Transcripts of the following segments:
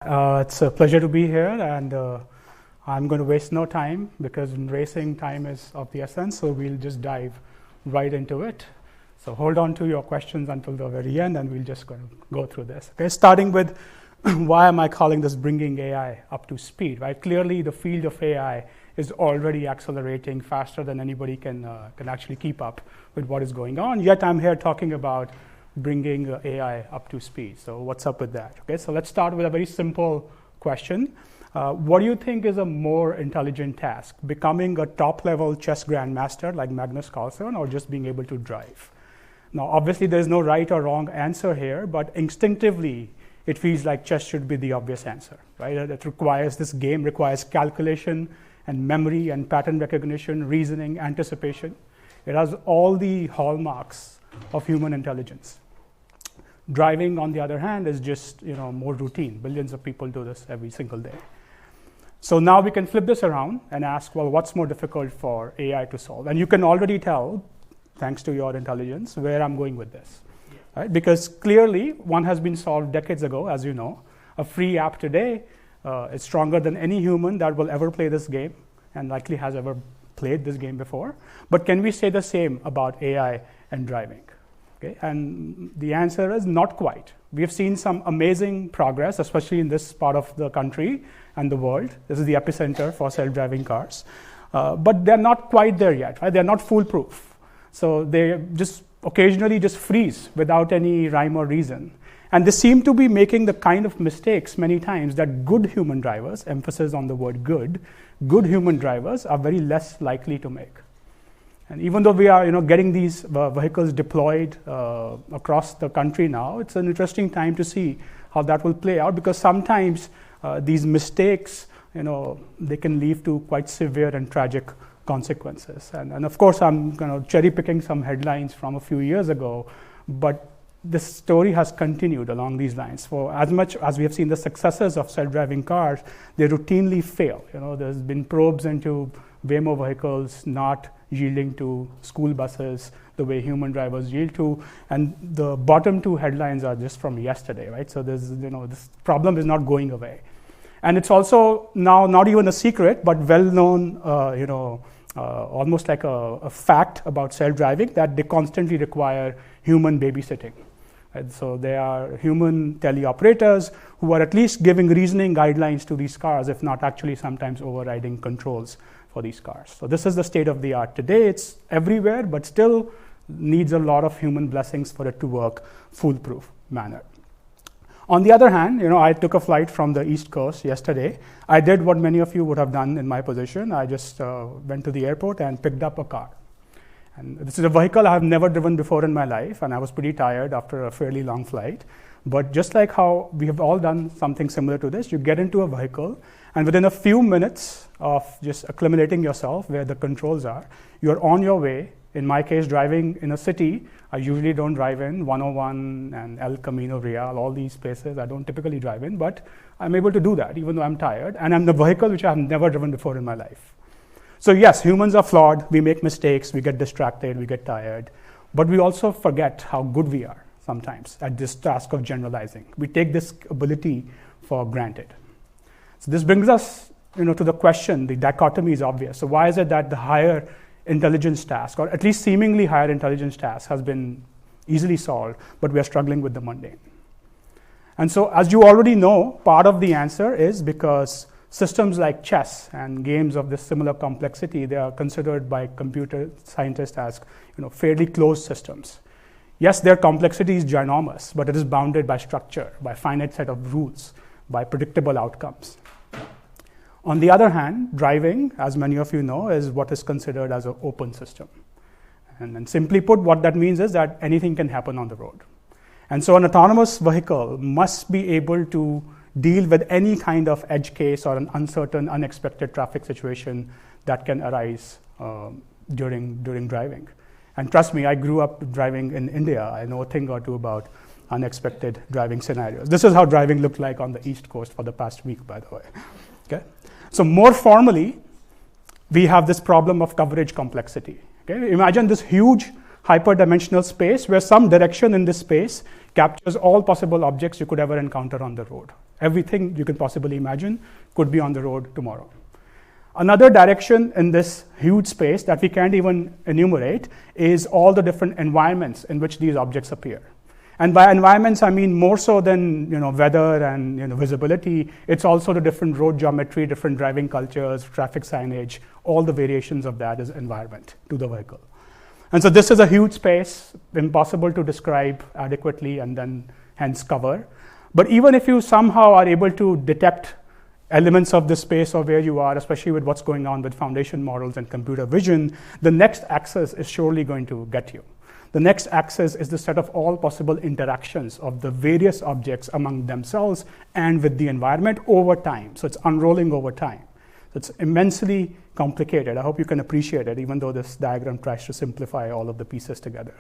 It's a pleasure to be here, and I'm going to waste no time because in racing, time is of the essence, so we'll just dive right into it. So hold on to your questions until the very end, and we'll just go through this. Okay, starting with why am I calling this bringing AI up to speed, right? Clearly, the field of AI is already accelerating faster than anybody can actually keep up with what is going on, yet I'm here talking about bringing AI up to speed. So what's up with that? Okay, so let's start with a very simple question. What do you think is a more intelligent task? Becoming a top-level chess grandmaster like Magnus Carlsen, or just being able to drive? Now, obviously, there's no right or wrong answer here, but instinctively, it feels like chess should be the obvious answer, right? This game requires calculation and memory and pattern recognition, reasoning, anticipation. It has all the hallmarks of human intelligence. Driving, on the other hand, is just more routine. Billions of people do this every single day. So now we can flip this around and ask, well, what's more difficult for AI to solve? And you can already tell, thanks to your intelligence, where I'm going with this. Yeah. Right? Because clearly, one has been solved decades ago, as you know. A free app today is stronger than any human that will ever play this game and likely has ever played this game before. But can we say the same about AI and driving? Okay, and the answer is not quite. We have seen some amazing progress, especially in this part of the country and the world. This is the epicenter for self-driving cars. But they're not quite there yet, right? They're not foolproof. So they just occasionally just freeze without any rhyme or reason. And they seem to be making the kind of mistakes many times that good human drivers, emphasis on the word good human drivers are very less likely to make. And even though we are getting these vehicles deployed across the country now, it's an interesting time to see how that will play out, because sometimes these mistakes, they can lead to quite severe and tragic consequences. And of course, I'm cherry picking some headlines from a few years ago, but this story has continued along these lines. For as much as we have seen the successes of self-driving cars, they routinely fail. There's been probes into Waymo vehicles not yielding to school buses the way human drivers yield to, and the bottom two headlines are just from yesterday, right? So there's, this problem is not going away. And it's also now not even a secret, but well-known, almost like a fact about self-driving, that they constantly require human babysitting. And so they are human teleoperators who are at least giving reasoning guidelines to these cars, if not actually sometimes overriding controls for these cars. So this is the state of the art today. It's everywhere, but still needs a lot of human blessings for it to work foolproof manner. On the other hand, I took a flight from the East Coast yesterday. I did what many of you would have done in my position. I just went to the airport and picked up a car. And this is a vehicle I have never driven before in my life, and I was pretty tired after a fairly long flight. But just like how we have all done something similar to this, you get into a vehicle, and within a few minutes of just acclimating yourself where the controls are, you're on your way. In my case, driving in a city, I usually don't drive in 101 and El Camino Real, all these places I don't typically drive in, but I'm able to do that even though I'm tired, and I'm the vehicle which I have never driven before in my life. So yes, humans are flawed, we make mistakes, we get distracted, we get tired, but we also forget how good we are sometimes at this task of generalizing. We take this ability for granted. So this brings us to the question, the dichotomy is obvious. So why is it that the higher intelligence task, or at least seemingly higher intelligence task, has been easily solved, but we are struggling with the mundane? And so as you already know, part of the answer is because systems like chess and games of this similar complexity, they are considered by computer scientists as fairly closed systems. Yes, their complexity is ginormous, but it is bounded by structure, by finite set of rules, by predictable outcomes. On the other hand, driving, as many of you know, is what is considered as an open system. And simply put, what that means is that anything can happen on the road. And so an autonomous vehicle must be able to deal with any kind of edge case or an uncertain, unexpected traffic situation that can arise during driving. And trust me, I grew up driving in India. I know a thing or two about unexpected driving scenarios. This is how driving looked like on the East Coast for the past week, by the way. Okay? So more formally, we have this problem of coverage complexity. Okay? Imagine this huge hyperdimensional space where some direction in this space captures all possible objects you could ever encounter on the road. Everything you can possibly imagine could be on the road tomorrow. Another direction in this huge space that we can't even enumerate is all the different environments in which these objects appear. And by environments, I mean more so than weather and visibility. It's also the different road geometry, different driving cultures, traffic signage. All the variations of that is environment to the vehicle. And so this is a huge space, impossible to describe adequately and then hence cover. But even if you somehow are able to detect elements of the space or where you are, especially with what's going on with foundation models and computer vision, the next axis is surely going to get you. The next axis is the set of all possible interactions of the various objects among themselves and with the environment over time. So it's unrolling over time. It's immensely complicated. I hope you can appreciate it, even though this diagram tries to simplify all of the pieces together.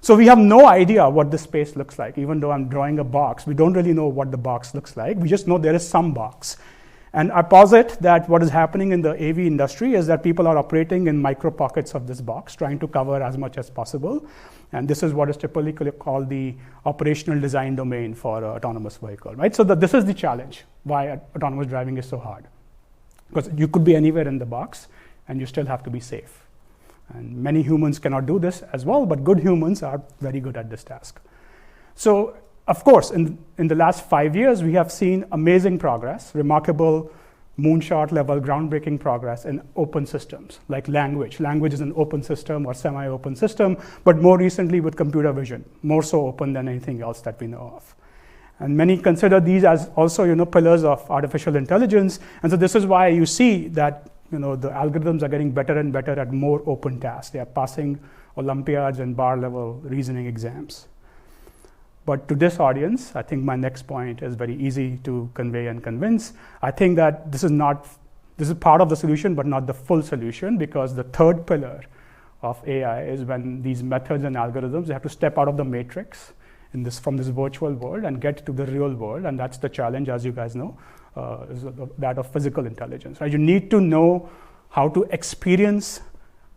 So we have no idea what this space looks like. Even though I'm drawing a box, we don't really know what the box looks like. We just know there is some box. And I posit that what is happening in the AV industry is that people are operating in micro pockets of this box, trying to cover as much as possible. And this is what is typically called the operational design domain for an autonomous vehicle, right? So this is the challenge, why autonomous driving is so hard. Because you could be anywhere in the box, and you still have to be safe. And many humans cannot do this as well, but good humans are very good at this task. So, of course, in the last 5 years, we have seen amazing progress, remarkable moonshot-level, groundbreaking progress in open systems, like language. Language is an open system or semi-open system, but more recently with computer vision, more so open than anything else that we know of. And many consider these as also, pillars of artificial intelligence. And so this is why you see that, the algorithms are getting better and better at more open tasks. They are passing Olympiads and bar-level reasoning exams. But to this audience, I think my next point is very easy to convey and convince. I think that this is part of the solution, but not the full solution, because the third pillar of AI is when these methods and algorithms, they have to step out of the matrix from this virtual world and get to the real world. And that's the challenge, as you guys know, is that of physical intelligence. Right? You need to know how to experience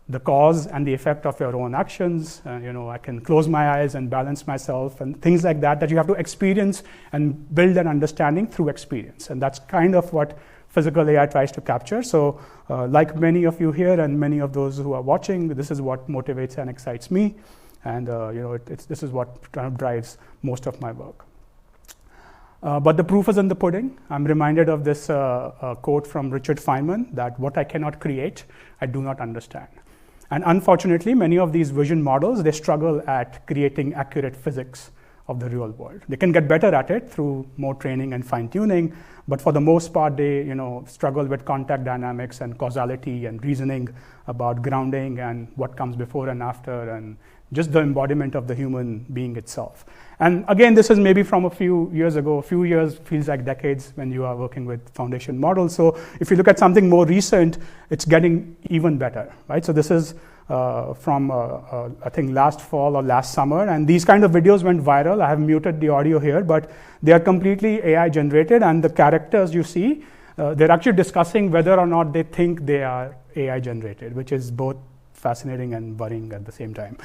the cause and the effect of your own actions. I can close my eyes and balance myself and things like that you have to experience and build an understanding through experience. And that's kind of what physical AI tries to capture. So like many of you here and many of those who are watching, this is what motivates and excites me. And this is what kind of drives most of my work. But the proof is in the pudding. I'm reminded of this quote from Richard Feynman, that what I cannot create, I do not understand. And unfortunately, many of these vision models, they struggle at creating accurate physics of the real world. They can get better at it through more training and fine-tuning, but for the most part, they struggle with contact dynamics and causality and reasoning about grounding and what comes before and after, and just the embodiment of the human being itself. And again, this is maybe from a few years ago. A few years feels like decades when you are working with foundation models. So if you look at something more recent, it's getting even better, right? So this is from, I think, last fall or last summer. And these kind of videos went viral. I have muted the audio here, but they are completely AI generated. And the characters you see, they're actually discussing whether or not they think they are AI generated, which is both fascinating and worrying at the same time.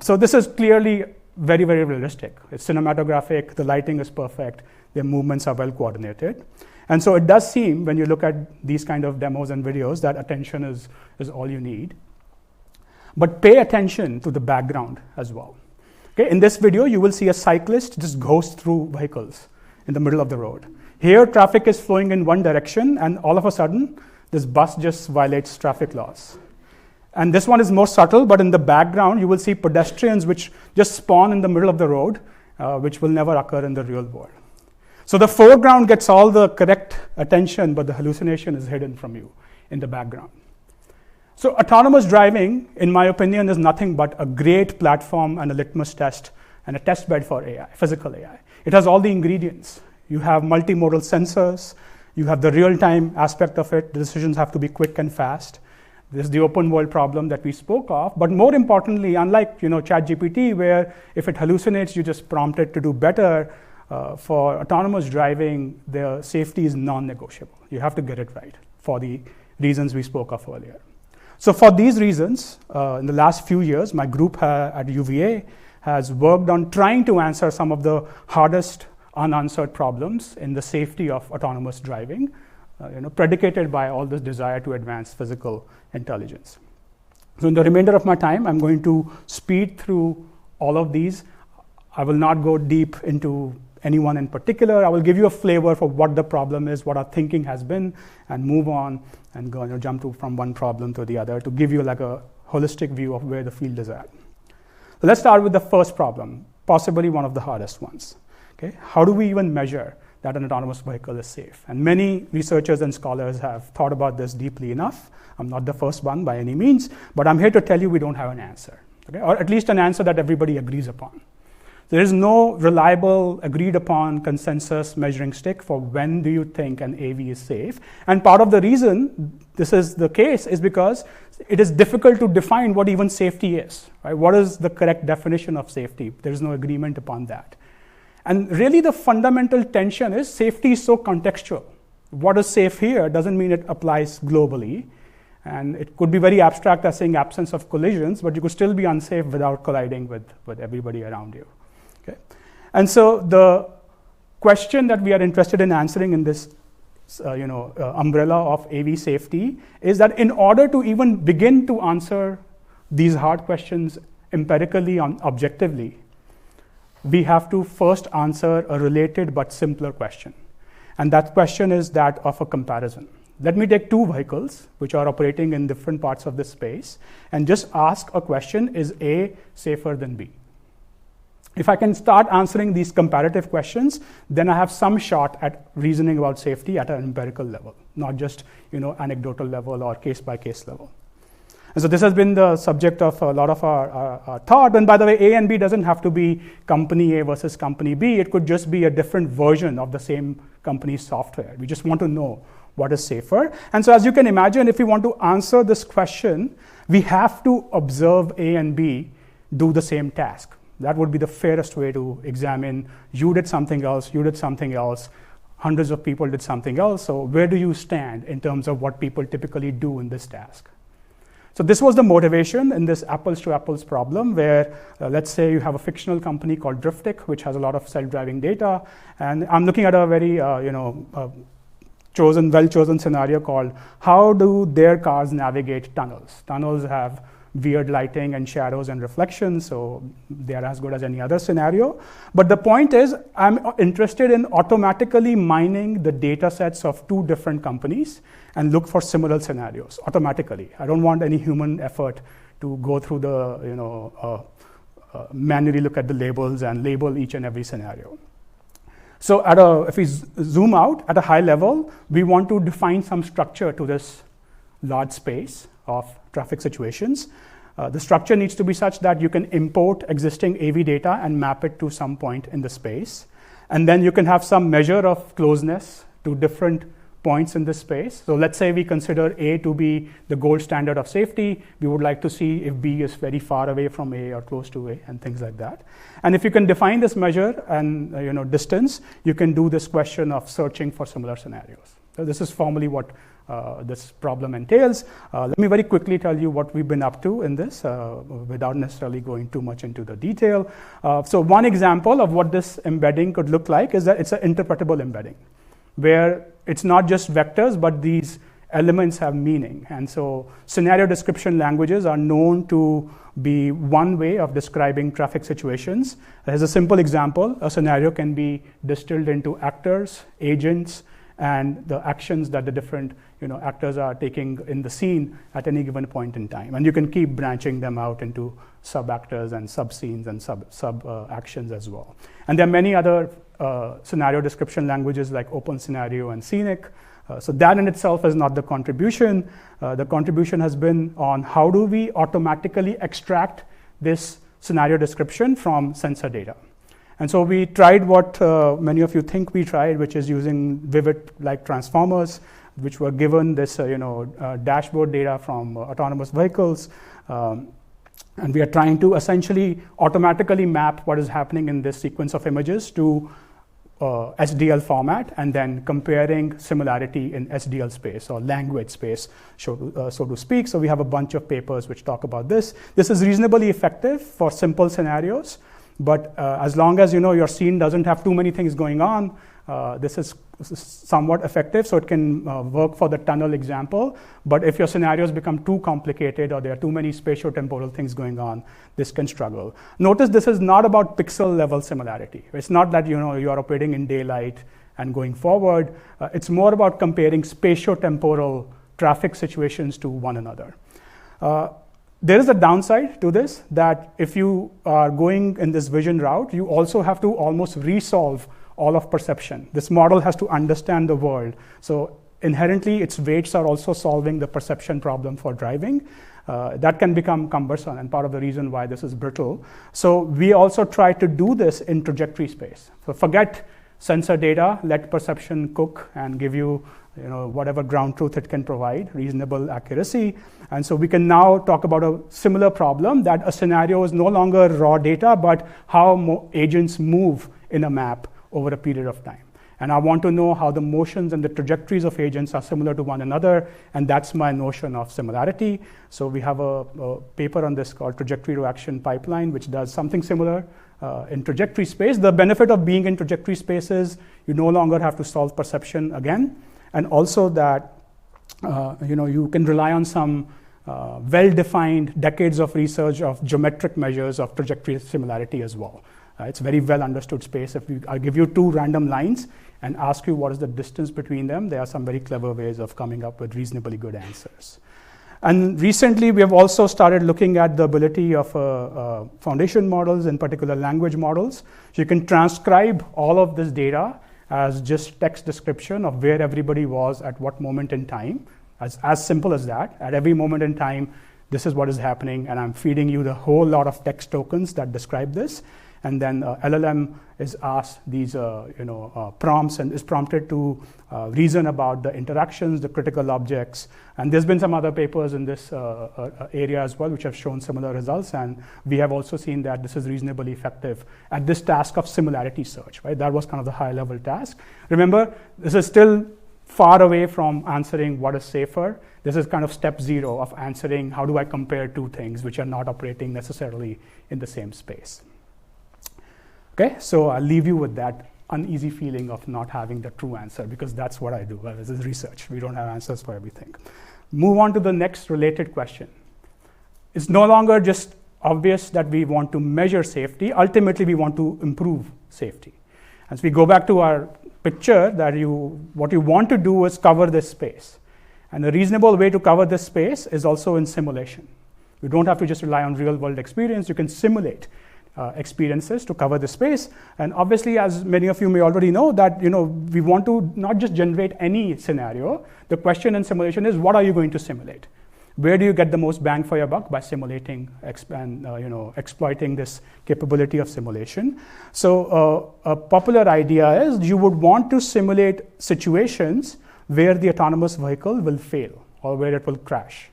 So this is clearly very, very realistic. It's cinematographic, the lighting is perfect, their movements are well coordinated. And so it does seem, when you look at these kind of demos and videos, that attention is all you need. But pay attention to the background as well. Okay, in this video, you will see a cyclist just goes through vehicles in the middle of the road. Here, traffic is flowing in one direction, and all of a sudden, this bus just violates traffic laws. And this one is more subtle, but in the background, you will see pedestrians which just spawn in the middle of the road, which will never occur in the real world. So the foreground gets all the correct attention, but the hallucination is hidden from you in the background. So autonomous driving, in my opinion, is nothing but a great platform and a litmus test and a test bed for AI, physical AI. It has all the ingredients. You have multimodal sensors. You have the real-time aspect of it. The decisions have to be quick and fast. This is the open world problem that we spoke of. But more importantly, unlike ChatGPT, where if it hallucinates, you just prompt it to do better, for autonomous driving, the safety is non-negotiable. You have to get it right for the reasons we spoke of earlier. So for these reasons, in the last few years, my group at UVA has worked on trying to answer some of the hardest unanswered problems in the safety of autonomous driving, predicated by all this desire to advance physical intelligence. So in the remainder of my time, I'm going to speed through all of these. I will not go deep into any one in particular. I will give you a flavor for what the problem is, what our thinking has been, and move on and go jump from one problem to the other to give you like a holistic view of where the field is at. So let's start with the first problem, possibly one of the hardest ones. Okay? How do we even measure that an autonomous vehicle is safe? And many researchers and scholars have thought about this deeply enough. I'm not the first one by any means, but I'm here to tell you we don't have an answer, okay? Or at least an answer that everybody agrees upon. There is no reliable, agreed upon consensus measuring stick for when do you think an AV is safe. And part of the reason this is the case is because it is difficult to define what even safety is, right? What is the correct definition of safety? There is no agreement upon that. And really the fundamental tension is safety is so contextual. What is safe here doesn't mean it applies globally. And it could be very abstract as saying absence of collisions, but you could still be unsafe without colliding with everybody around you. Okay? And so the question that we are interested in answering in this umbrella of AV safety is that in order to even begin to answer these hard questions empirically and objectively, we have to first answer a related but simpler question. And that question is that of a comparison. Let me take two vehicles which are operating in different parts of this space and just ask a question, is A safer than B? If I can start answering these comparative questions, then I have some shot at reasoning about safety at an empirical level, not just anecdotal level or case-by-case level. And so this has been the subject of a lot of our thought. And by the way, A and B doesn't have to be company A versus company B. It could just be a different version of the same company's software. We just want to know what is safer. And so as you can imagine, if we want to answer this question, we have to observe A and B do the same task. That would be the fairest way to examine, you did something else, you did something else, hundreds of people did something else. So where do you stand in terms of what people typically do in this task? So this was the motivation in this apples to apples problem where let's say you have a fictional company called Driftic, which has a lot of self-driving data. And I'm looking at a very well-chosen scenario called how do their cars navigate tunnels? Tunnels have weird lighting and shadows and reflections, so they are as good as any other scenario. But the point is, I'm interested in automatically mining the data sets of two different companies and look for similar scenarios automatically. I don't want any human effort to go through the, manually look at the labels and label each and every scenario. So if we zoom out at a high level, we want to define some structure to this large space of traffic situations. The structure needs to be such that you can import existing AV data and map it to some point in the space. And then you can have some measure of closeness to different points in this space. So let's say we consider A to be the gold standard of safety. We would like to see if B is very far away from A or close to A and things like that. And if you can define this measure and distance, you can do this question of searching for similar scenarios. So this is formally what this problem entails. Let me very quickly tell you what we've been up to in this without necessarily going too much into the detail. So one example of what this embedding could look like is that it's an interpretable embedding, where it's not just vectors, but these elements have meaning. And so scenario description languages are known to be one way of describing traffic situations. As a simple example, a scenario can be distilled into actors, agents, and the actions that the different actors are taking in the scene at any given point in time. And you can keep branching them out into sub-actors and sub-scenes and sub-actions as well. And there are many other scenario description languages like OpenScenario and Scenic. So that in itself is not the contribution. The contribution has been on how do we automatically extract this scenario description from sensor data. And so we tried what many of you think we tried, which is using Vivid-like transformers, which were given this dashboard data from autonomous vehicles. And we are trying to essentially automatically map what is happening in this sequence of images to SDL format, and then comparing similarity in SDL space or language space, so to speak. So we have a bunch of papers which talk about this. This is reasonably effective for simple scenarios, But as long as your scene doesn't have too many things going on, this is somewhat effective, so it can work for the tunnel example. But if your scenarios become too complicated or there are too many spatio-temporal things going on, this can struggle. Notice this is not about pixel level similarity. It's not that you're operating in daylight and going forward. It's more about comparing spatio-temporal traffic situations to one another. There is a downside to this, that if you are going in this vision route, you also have to almost resolve all of perception. This model has to understand the world. So inherently, its weights are also solving the perception problem for driving. That can become cumbersome, and part of the reason why this is brittle. So we also try to do this in trajectory space. So forget sensor data, let perception cook and give you whatever ground truth it can provide, reasonable accuracy. And so we can now talk about a similar problem, that a scenario is no longer raw data, but how agents move in a map over a period of time. And I want to know how the motions and the trajectories of agents are similar to one another, and that's my notion of similarity. So we have a paper on this called Trajectory to Action Pipeline, which does something similar in trajectory space. The benefit of being in trajectory space is you no longer have to solve perception again, and also that you can rely on some well-defined decades of research of geometric measures of trajectory similarity as well. It's very well understood space. I'll give you two random lines and ask you what is the distance between them, there are some very clever ways of coming up with reasonably good answers. And recently, we have also started looking at the ability of foundation models, in particular language models. So you can transcribe all of this data as just text description of where everybody was at what moment in time, as simple as that. At every moment in time, this is what is happening, and I'm feeding you the whole lot of text tokens that describe this. And then LLM is asked these prompts and is prompted to reason about the interactions, the critical objects. And there's been some other papers in this area as well, which have shown similar results. And we have also seen that this is reasonably effective at this task of similarity search, right? That was kind of the high level task. Remember, this is still far away from answering what is safer. This is kind of step 0 of answering how do I compare two things which are not operating necessarily in the same space. Okay, so I'll leave you with that uneasy feeling of not having the true answer, because that's what I do. This is research. We don't have answers for everything. Move on to the next related question. It's no longer just obvious that we want to measure safety. Ultimately, we want to improve safety. As we go back to our picture, that what you want to do is cover this space. And a reasonable way to cover this space is also in simulation. You don't have to just rely on real world experience. You can simulate experiences to cover the space. And obviously, as many of you may already know, that we want to not just generate any scenario. The question in simulation is, what are you going to simulate? Where do you get the most bang for your buck? By simulating and exploiting this capability of simulation. So a popular idea is you would want to simulate situations where the autonomous vehicle will fail or where it will crash,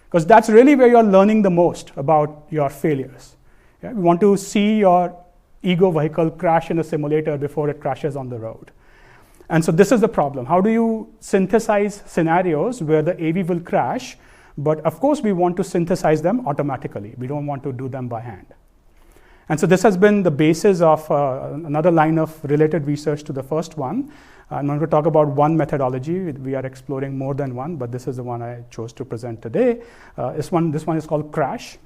because that's really where you're learning the most about your failures. Yeah, we want to see your ego vehicle crash in a simulator before it crashes on the road. And so this is the problem. How do you synthesize scenarios where the AV will crash? But of course, we want to synthesize them automatically. We don't want to do them by hand. And so this has been the basis of another line of related research to the first one. I'm going to talk about one methodology. We are exploring more than one, but this is the one I chose to present today. This one is called CRASH.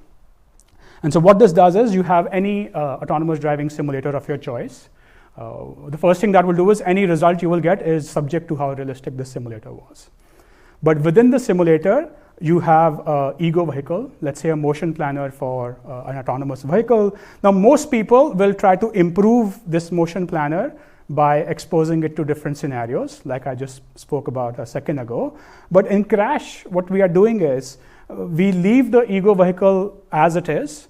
And so what this does is you have any autonomous driving simulator of your choice. The first thing that will do is any result you will get is subject to how realistic this simulator was. But within the simulator, you have an ego vehicle, let's say a motion planner for an autonomous vehicle. Now, most people will try to improve this motion planner by exposing it to different scenarios, like I just spoke about a second ago. But in CRASH, what we are doing is we leave the ego vehicle as it is,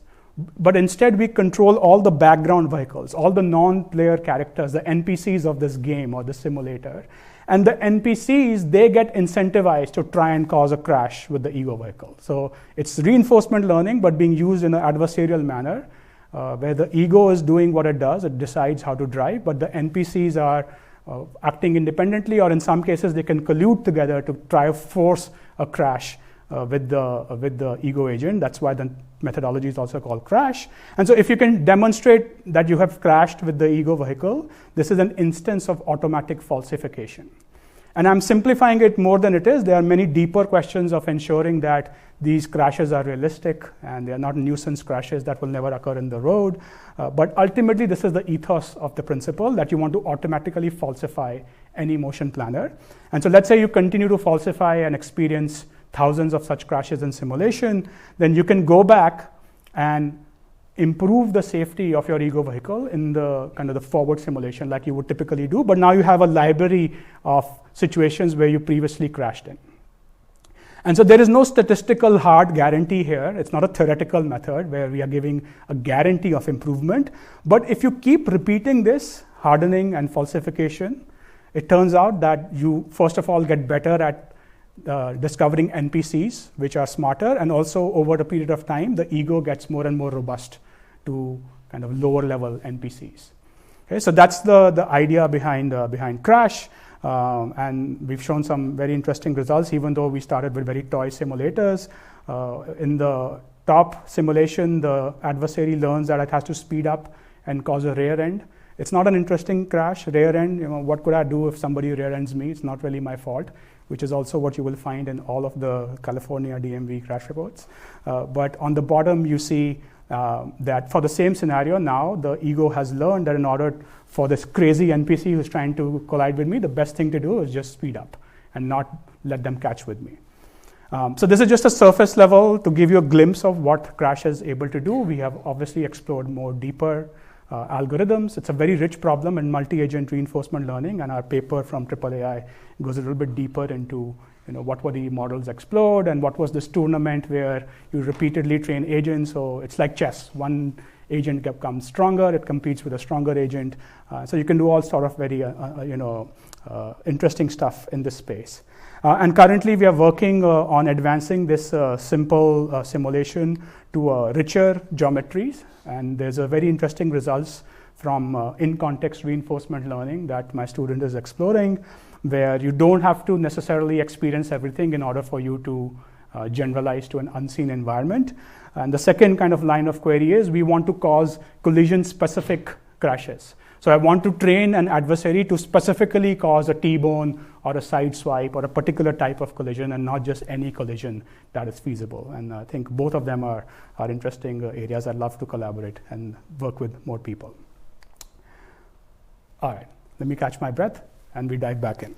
but instead we control all the background vehicles, all the non-player characters, the NPCs of this game or the simulator. And the NPCs, they get incentivized to try and cause a crash with the ego vehicle. So it's reinforcement learning, but being used in an adversarial manner, where the ego is doing what it does, it decides how to drive, but the NPCs are acting independently, or in some cases, they can collude together to try to force a crash with the ego agent. That's why the methodology is also called crash. And so if you can demonstrate that you have crashed with the ego vehicle, this is an instance of automatic falsification. And I'm simplifying it more than it is. There are many deeper questions of ensuring that these crashes are realistic and they are not nuisance crashes that will never occur in the road. But ultimately, this is the ethos of the principle, that you want to automatically falsify any motion planner. And so let's say you continue to falsify and experience thousands of such crashes in simulation, then you can go back and improve the safety of your ego vehicle in the kind of the forward simulation like you would typically do, but now you have a library of situations where you previously crashed in. And so there is no statistical hard guarantee here. It's not a theoretical method where we are giving a guarantee of improvement. But if you keep repeating this, hardening and falsification, it turns out that you, first of all, get better at discovering NPCs, which are smarter, and also over a period of time, the ego gets more and more robust to kind of lower level NPCs. Okay, so that's the idea behind crash. And we've shown some very interesting results, even though we started with very toy simulators. In the top simulation, the adversary learns that it has to speed up and cause a rear end. It's not an interesting crash, rear end. What could I do if somebody rear ends me? It's not really my fault, which is also what you will find in all of the California DMV crash reports. But on the bottom, you see that for the same scenario now, the ego has learned that in order for this crazy NPC who's trying to collide with me, the best thing to do is just speed up and not let them catch with me. So this is just a surface level to give you a glimpse of what crash is able to do. We have obviously explored more deeper algorithms. It's a very rich problem in multi-agent reinforcement learning, and our paper from AAAI goes a little bit deeper into what were the models explored and what was this tournament where you repeatedly train agents. So it's like chess. One agent becomes stronger, it competes with a stronger agent. So you can do all sort of very interesting stuff in this space. And currently we are working on advancing this simple simulation to richer geometries. And there's a very interesting results from in-context reinforcement learning that my student is exploring, where you don't have to necessarily experience everything in order for you to generalize to an unseen environment. And the second kind of line of query is we want to cause collision-specific crashes. So I want to train an adversary to specifically cause a T-bone or a side swipe or a particular type of collision, and not just any collision that is feasible. And I think both of them are interesting areas. I'd love to collaborate and work with more people. All right, let me catch my breath and we dive back in.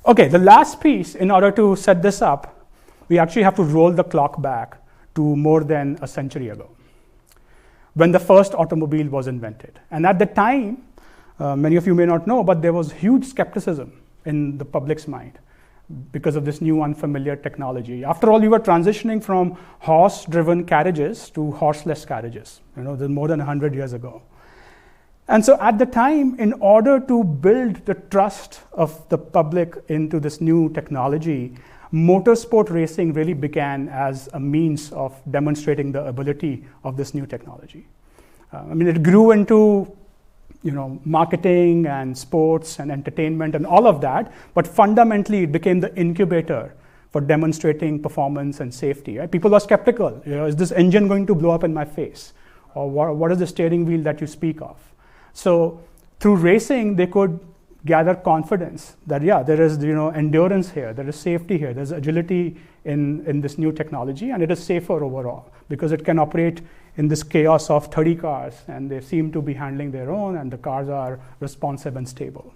Okay, the last piece, in order to set this up, we actually have to roll the clock back to more than a century ago, when the first automobile was invented. And at the time, many of you may not know, but there was huge skepticism in the public's mind because of this new unfamiliar technology. After all, we were transitioning from horse-driven carriages to horseless carriages, more than 100 years ago. And so at the time, in order to build the trust of the public into this new technology, motorsport racing really began as a means of demonstrating the ability of this new technology. It grew into marketing and sports and entertainment and all of that, but fundamentally it became the incubator for demonstrating performance and safety. Right? People are skeptical. Is this engine going to blow up in my face? Or what is the steering wheel that you speak of? So through racing, they could gather confidence that, there is endurance here, there is safety here, there's agility in this new technology, and it is safer overall because it can operate in this chaos of 30 cars, and they seem to be handling their own, and the cars are responsive and stable.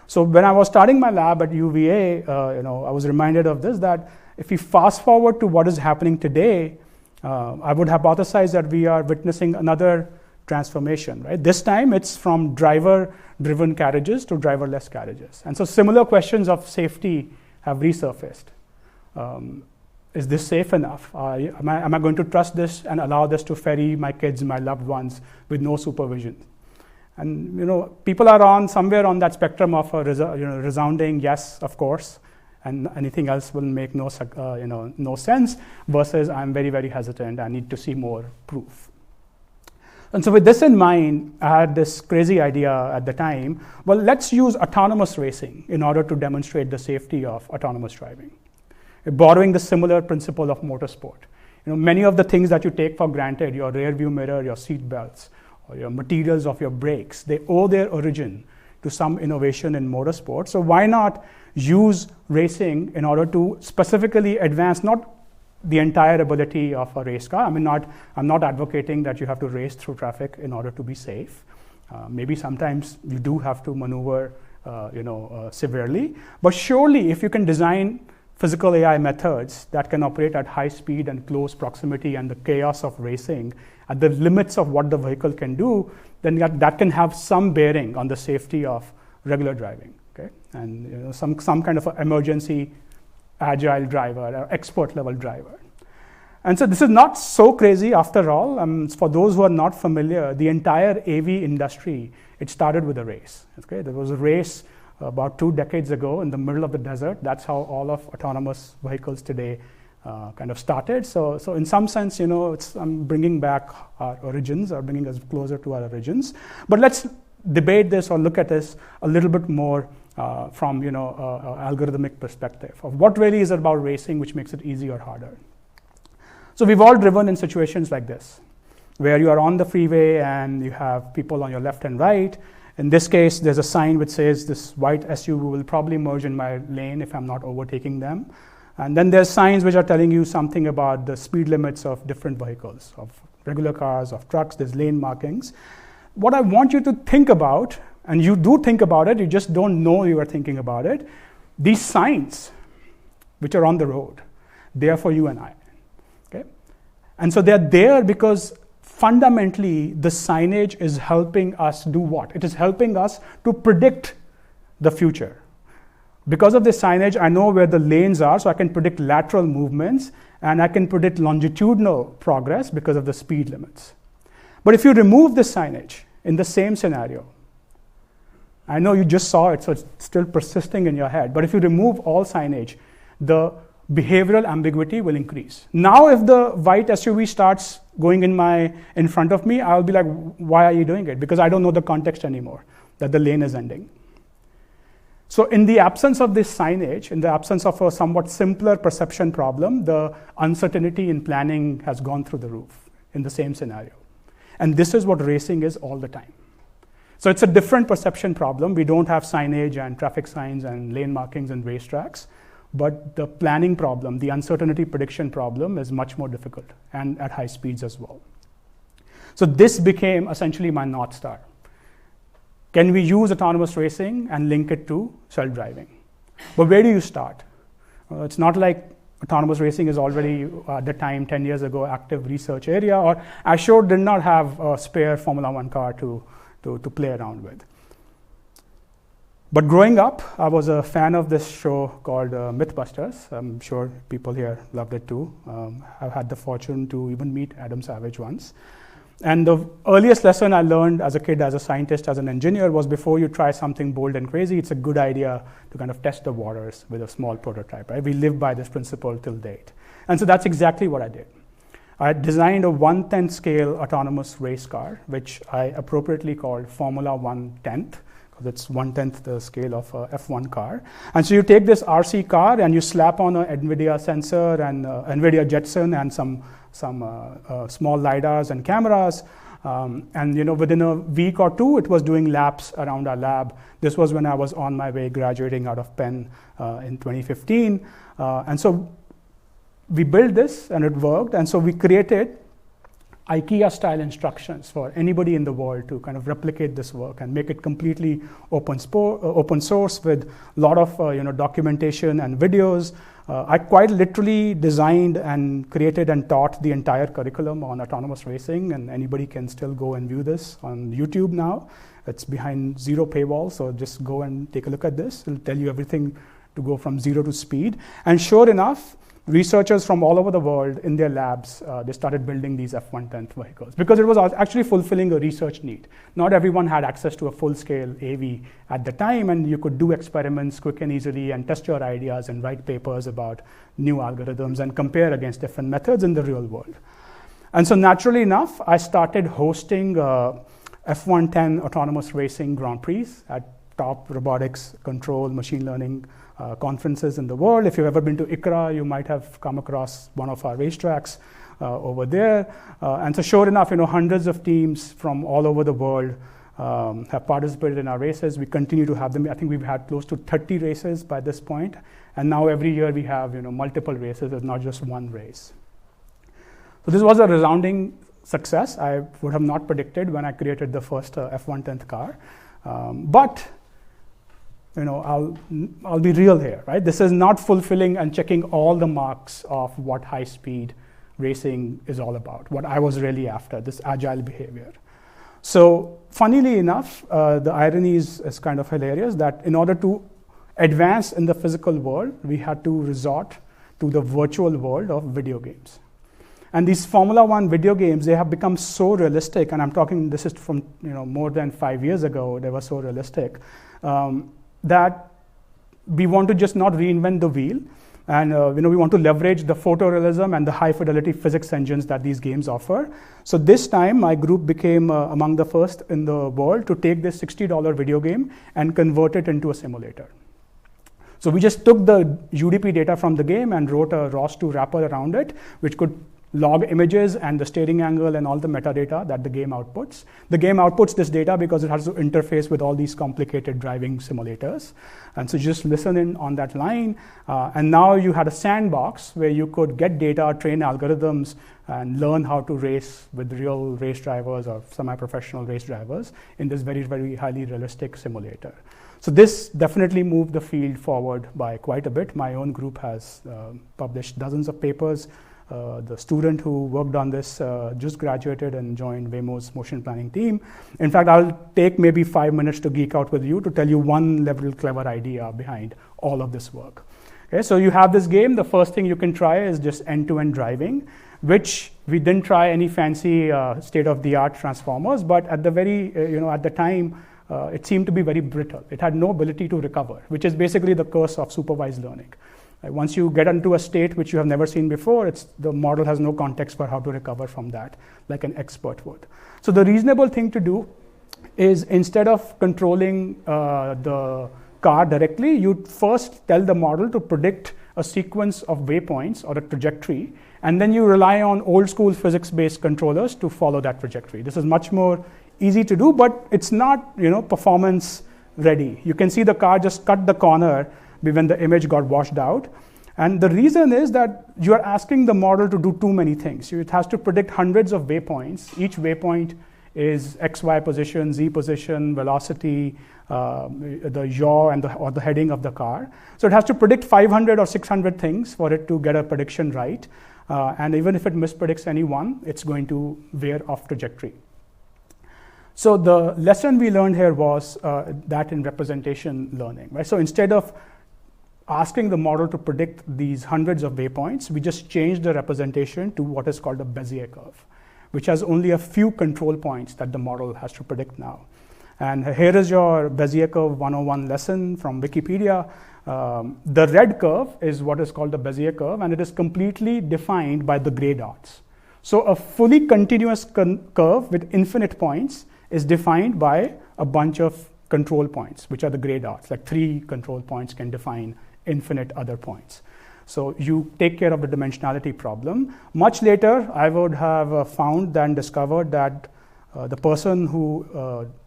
So when I was starting my lab at UVA, I was reminded of this, that if we fast forward to what is happening today, I would hypothesize that we are witnessing another transformation, right? This time it's from driver-driven carriages to driverless carriages. And so similar questions of safety have resurfaced. Is this safe enough? Am I going to trust this and allow this to ferry my kids, my loved ones, with no supervision? And people are somewhere on that spectrum of a resounding yes, of course, and anything else will make no sense, versus I'm very, very hesitant. I need to see more proof. And so with this in mind, I had this crazy idea at the time. Well, let's use autonomous racing in order to demonstrate the safety of autonomous driving. borrowing the similar principle of motorsport. Many of the things that you take for granted, your rear view mirror, your seat belts, or your materials of your brakes, they owe their origin to some innovation in motorsport. So why not use racing in order to specifically advance not the entire ability of a race car? I'm not advocating that you have to race through traffic in order to be safe. Maybe sometimes you do have to maneuver severely. But surely if you can design physical AI methods that can operate at high speed and close proximity and the chaos of racing at the limits of what the vehicle can do, then that can have some bearing on the safety of regular driving. Okay? And some kind of emergency agile driver or expert level driver. And so this is not so crazy after all. For those who are not familiar, the entire AV industry, it started with a race. Okay? There was a race about 2 decades ago in the middle of the desert. That's how all of autonomous vehicles today kind of started. So in some sense, I'm bringing back our origins, or bringing us closer to our origins. But let's debate this or look at this a little bit more from algorithmic perspective of what really is it about racing which makes it easy or harder. So we've all driven in situations like this, where you are on the freeway and you have people on your left and right. In this case, there's a sign which says this white SUV will probably merge in my lane if I'm not overtaking them. And then there's signs which are telling you something about the speed limits of different vehicles, of regular cars, of trucks. There's lane markings. What I want you to think about, and you do think about it, you just don't know you are thinking about it, these signs which are on the road, they are for you and I. Okay? And so they're there because fundamentally the signage is helping us do what? It is helping us to predict the future. Because of this signage, I know where the lanes are, so I can predict lateral movements, and I can predict longitudinal progress because of the speed limits. But if you remove this signage in the same scenario, I know you just saw it, so it's still persisting in your head, but if you remove all signage, the behavioral ambiguity will increase. Now if the white SUV starts going in front of me, I'll be like, why are you doing it? Because I don't know the context anymore, that the lane is ending. So in the absence of this signage, in the absence of a somewhat simpler perception problem, the uncertainty in planning has gone through the roof in the same scenario. And this is what racing is all the time. So it's a different perception problem. We don't have signage and traffic signs and lane markings and racetracks, but the planning problem, the uncertainty prediction problem is much more difficult and at high speeds as well. So this became essentially my North Star. Can we use autonomous racing and link it to self-driving? But where do you start? It's not like autonomous racing is already, at the time, 10 years ago, active research area, or I sure did not have a spare Formula One car to play around with. But growing up, I was a fan of this show called Mythbusters. I'm sure people here loved it too. I've had the fortune to even meet Adam Savage once. And the earliest lesson I learned as a kid, as a scientist, as an engineer, was before you try something bold and crazy, it's a good idea to kind of test the waters with a small prototype, right? We live by this principle till date. And so that's exactly what I did. I designed a 1/10 scale autonomous race car, which I appropriately called Formula 1/10, because it's 1/10 the scale of a F1 car. And so you take this RC car and you slap on an NVIDIA sensor and NVIDIA Jetson and some small LiDARs and cameras. And within a week or two, it was doing laps around our lab. This was when I was on my way graduating out of Penn in 2015. And so we built this and it worked. And so we created IKEA-style instructions for anybody in the world to kind of replicate this work and make it completely open source with a lot of documentation and videos. I quite literally designed and created and taught the entire curriculum on autonomous racing, and anybody can still go and view this on YouTube now. It's behind zero paywall, so just go and take a look at this. It'll tell you everything to go from zero to speed. And sure enough, researchers from all over the world in their labs, they started building these F1/10 vehicles because it was actually fulfilling a research need. Not everyone had access to a full-scale AV at the time, and you could do experiments quick and easily and test your ideas and write papers about new algorithms and compare against different methods in the real world. And so naturally enough, I started hosting F1/10 autonomous racing Grand Prix at top robotics, control, machine learning conferences in the world. If you've ever been to ENGR, you might have come across one of our racetracks over there. And so sure enough, hundreds of teams from all over the world have participated in our races. We continue to have them. I think we've had close to 30 races by this point. And now every year we have multiple races. It's not just one race. So this was a resounding success. I would have not predicted when I created the first F110th car. But I'll be real here, right? This is not fulfilling and checking all the marks of what high-speed racing is all about, what I was really after, this agile behavior. So funnily enough, the irony is kind of hilarious that in order to advance in the physical world, we had to resort to the virtual world of video games. And these Formula One video games, they have become so realistic, and I'm talking, this is from more than 5 years ago, they were so realistic, that we want to just not reinvent the wheel. And we want to leverage the photorealism and the high fidelity physics engines that these games offer. So this time, my group became among the first in the world to take this $60 video game and convert it into a simulator. So we just took the UDP data from the game and wrote a ROS2 wrapper around it, which could log images and the steering angle and all the metadata that the game outputs. The game outputs this data because it has to interface with all these complicated driving simulators. And so just listen in on that line. And now you had a sandbox where you could get data, train algorithms, and learn how to race with real race drivers or semi-professional race drivers in this very, very highly realistic simulator. So this definitely moved the field forward by quite a bit. My own group has published dozens of papers. The student who worked on this just graduated and joined Waymo's motion planning team. In fact, I'll take maybe 5 minutes to geek out with you to tell you one little clever idea behind all of this work. Okay, so you have this game. The first thing you can try is just end-to-end driving, which we didn't try any fancy state-of-the-art transformers, but at the very, at the time, it seemed to be very brittle. It had no ability to recover, which is basically the curse of supervised learning. Once you get into a state which you have never seen before, the model has no context for how to recover from that, like an expert would. So the reasonable thing to do is instead of controlling the car directly, you'd first tell the model to predict a sequence of waypoints or a trajectory, and then you rely on old school physics-based controllers to follow that trajectory. This is much more easy to do, but it's not performance ready. You can see the car just cut the corner when the image got washed out. And the reason is that you are asking the model to do too many things. It has to predict hundreds of waypoints. Each waypoint is XY position, Z position, velocity, the yaw, or the heading of the car. So it has to predict 500 or 600 things for it to get a prediction right. And even if it mispredicts any one, it's going to veer off trajectory. So the lesson we learned here was that in representation learning, right? So instead of asking the model to predict these hundreds of waypoints, we just changed the representation to what is called a Bezier curve, which has only a few control points that the model has to predict now. And here is your Bezier curve 101 lesson from Wikipedia. The red curve is what is called the Bezier curve, and it is completely defined by the gray dots. So a fully continuous curve with infinite points is defined by a bunch of control points, which are the gray dots. Like 3 control points can define infinite other points. So you take care of the dimensionality problem. Much later, I would have found and discovered that the person who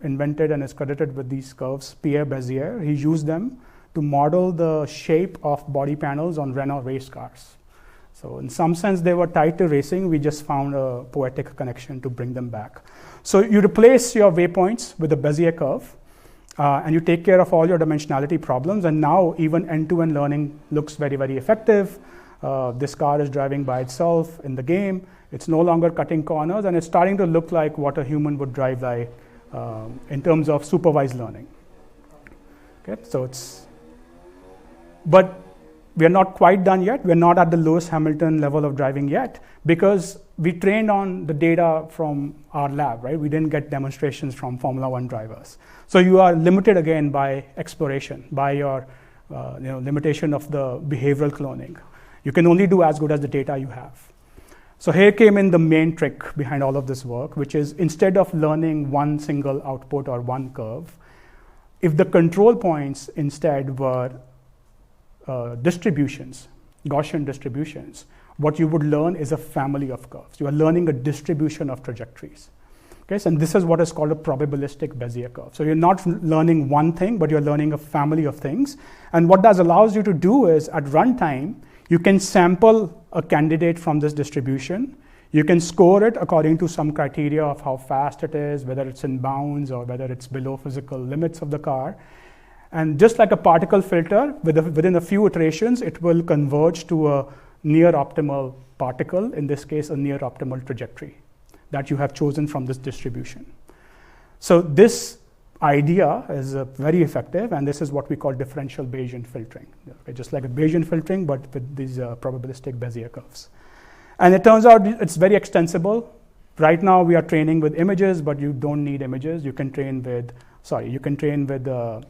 invented and is credited with these curves, Pierre Bezier, he used them to model the shape of body panels on Renault race cars. So in some sense, they were tied to racing. We just found a poetic connection to bring them back. So you replace your waypoints with a Bezier curve, and you take care of all your dimensionality problems. And now even end-to-end learning looks very, very effective. This car is driving by itself in the game. It's no longer cutting corners, and it's starting to look like what a human would drive by in terms of supervised learning. Okay, so but we are not quite done yet. We're not at the Lewis Hamilton level of driving yet, because we trained on the data from our lab, right? We didn't get demonstrations from Formula One drivers. So you are limited again by exploration, by your limitation of the behavioral cloning. You can only do as good as the data you have. So here came in the main trick behind all of this work, which is instead of learning one single output or one curve, if the control points instead were distributions, Gaussian distributions, what you would learn is a family of curves. You are learning a distribution of trajectories. Okay, and this is what is called a probabilistic Bezier curve. So you're not learning one thing, but you're learning a family of things. And what that allows you to do is, at runtime, you can sample a candidate from this distribution. You can score it according to some criteria of how fast it is, whether it's in bounds or whether it's below physical limits of the car. And just like a particle filter, within a few iterations, it will converge to a near optimal particle, in this case, a near optimal trajectory that you have chosen from this distribution. So this idea is very effective, and this is what we call differential Bayesian filtering. Okay, just like a Bayesian filtering, but with these probabilistic Bezier curves. And it turns out it's very extensible. Right now we are training with images, but you don't need images. You can train with,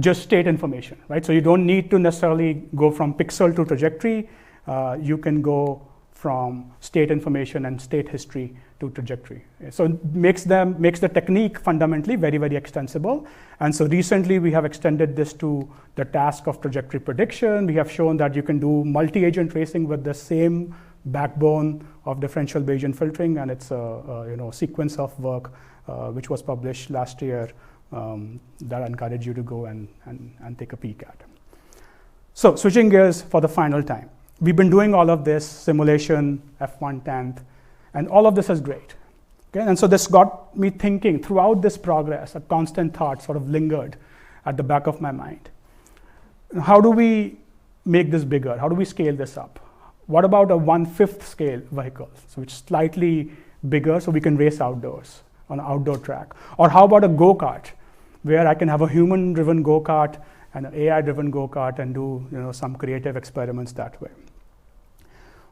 just state information, right? So you don't need to necessarily go from pixel to trajectory. You can go from state information and state history to trajectory. So it makes the technique fundamentally very, very extensible. And so recently we have extended this to the task of trajectory prediction. We have shown that you can do multi-agent tracing with the same backbone of differential Bayesian filtering, and it's a sequence of work which was published last year that I encourage you to go and take a peek at. So switching gears for the final time. We've been doing all of this, simulation, F1/10th, and all of this is great. Okay? And so this got me thinking throughout this progress, a constant thought sort of lingered at the back of my mind. How do we make this bigger? How do we scale this up? What about a 1/5 scale vehicle, so it's slightly bigger so we can race outdoors on an outdoor track? Or how about a go-kart, where I can have a human-driven go-kart and an AI-driven go-kart and do some creative experiments that way?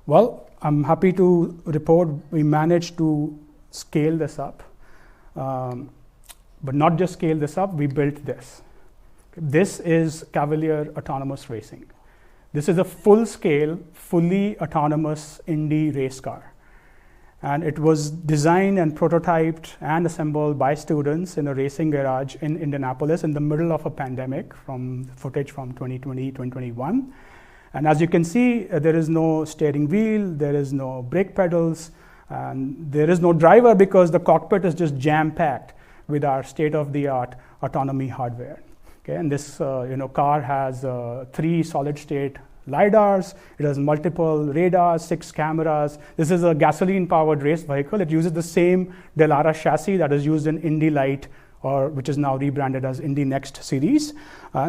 Well, I'm happy to report we managed to scale this up, but not just scale this up, we built this. This is Cavalier Autonomous Racing. This is a full-scale, fully autonomous Indy race car. And it was designed and prototyped and assembled by students in a racing garage in Indianapolis in the middle of a pandemic, from footage from 2020, 2021. And as you can see, there is no steering wheel, there is no brake pedals, and there is no driver because the cockpit is just jam-packed with our state-of-the-art autonomy hardware. Okay, and this car has 3 solid-state LiDARs, it has multiple radars, 6 cameras. This is a gasoline-powered race vehicle. It uses the same Delara chassis that is used in Indy Light, which is now rebranded as Indy Next series.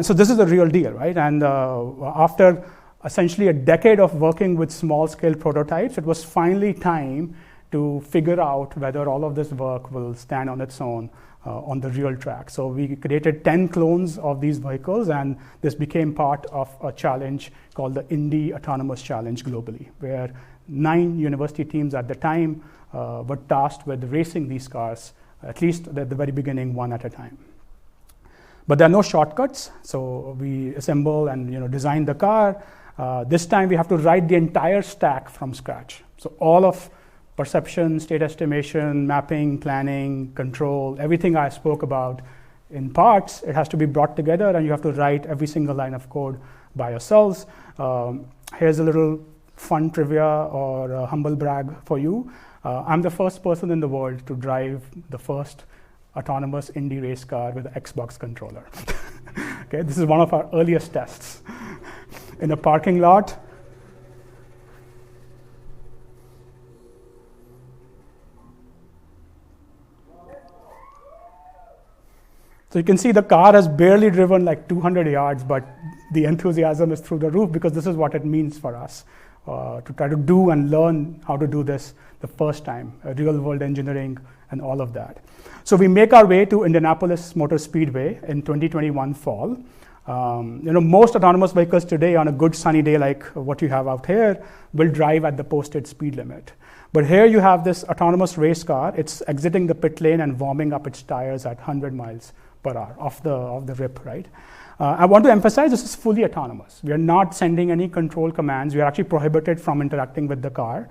So this is the real deal, right? And after essentially a decade of working with small-scale prototypes, it was finally time to figure out whether all of this work will stand on its own on the real track. So we created 10 clones of these vehicles, and this became part of a challenge called the Indy Autonomous Challenge globally, where 9 university teams at the time were tasked with racing these cars, at least at the very beginning, one at a time. But there are no shortcuts, so we assemble and design the car. This time we have to write the entire stack from scratch. So all of perception, state estimation, mapping, planning, control, everything I spoke about in parts, it has to be brought together, and you have to write every single line of code by yourselves. Here's a little fun trivia or a humble brag for you. I'm the first person in the world to drive the first autonomous Indy race car with an Xbox controller. Okay, this is one of our earliest tests. In a parking lot, so you can see the car has barely driven like 200 yards, but the enthusiasm is through the roof because this is what it means for us to try to do and learn how to do this the first time, real world engineering and all of that. So we make our way to Indianapolis Motor Speedway in 2021 fall. Most autonomous vehicles today on a good sunny day like what you have out here will drive at the posted speed limit. But here you have this autonomous race car. It's exiting the pit lane and warming up its tires at 100 miles per hour off the rip, right? I want to emphasize this is fully autonomous. We are not sending any control commands. We are actually prohibited from interacting with the car.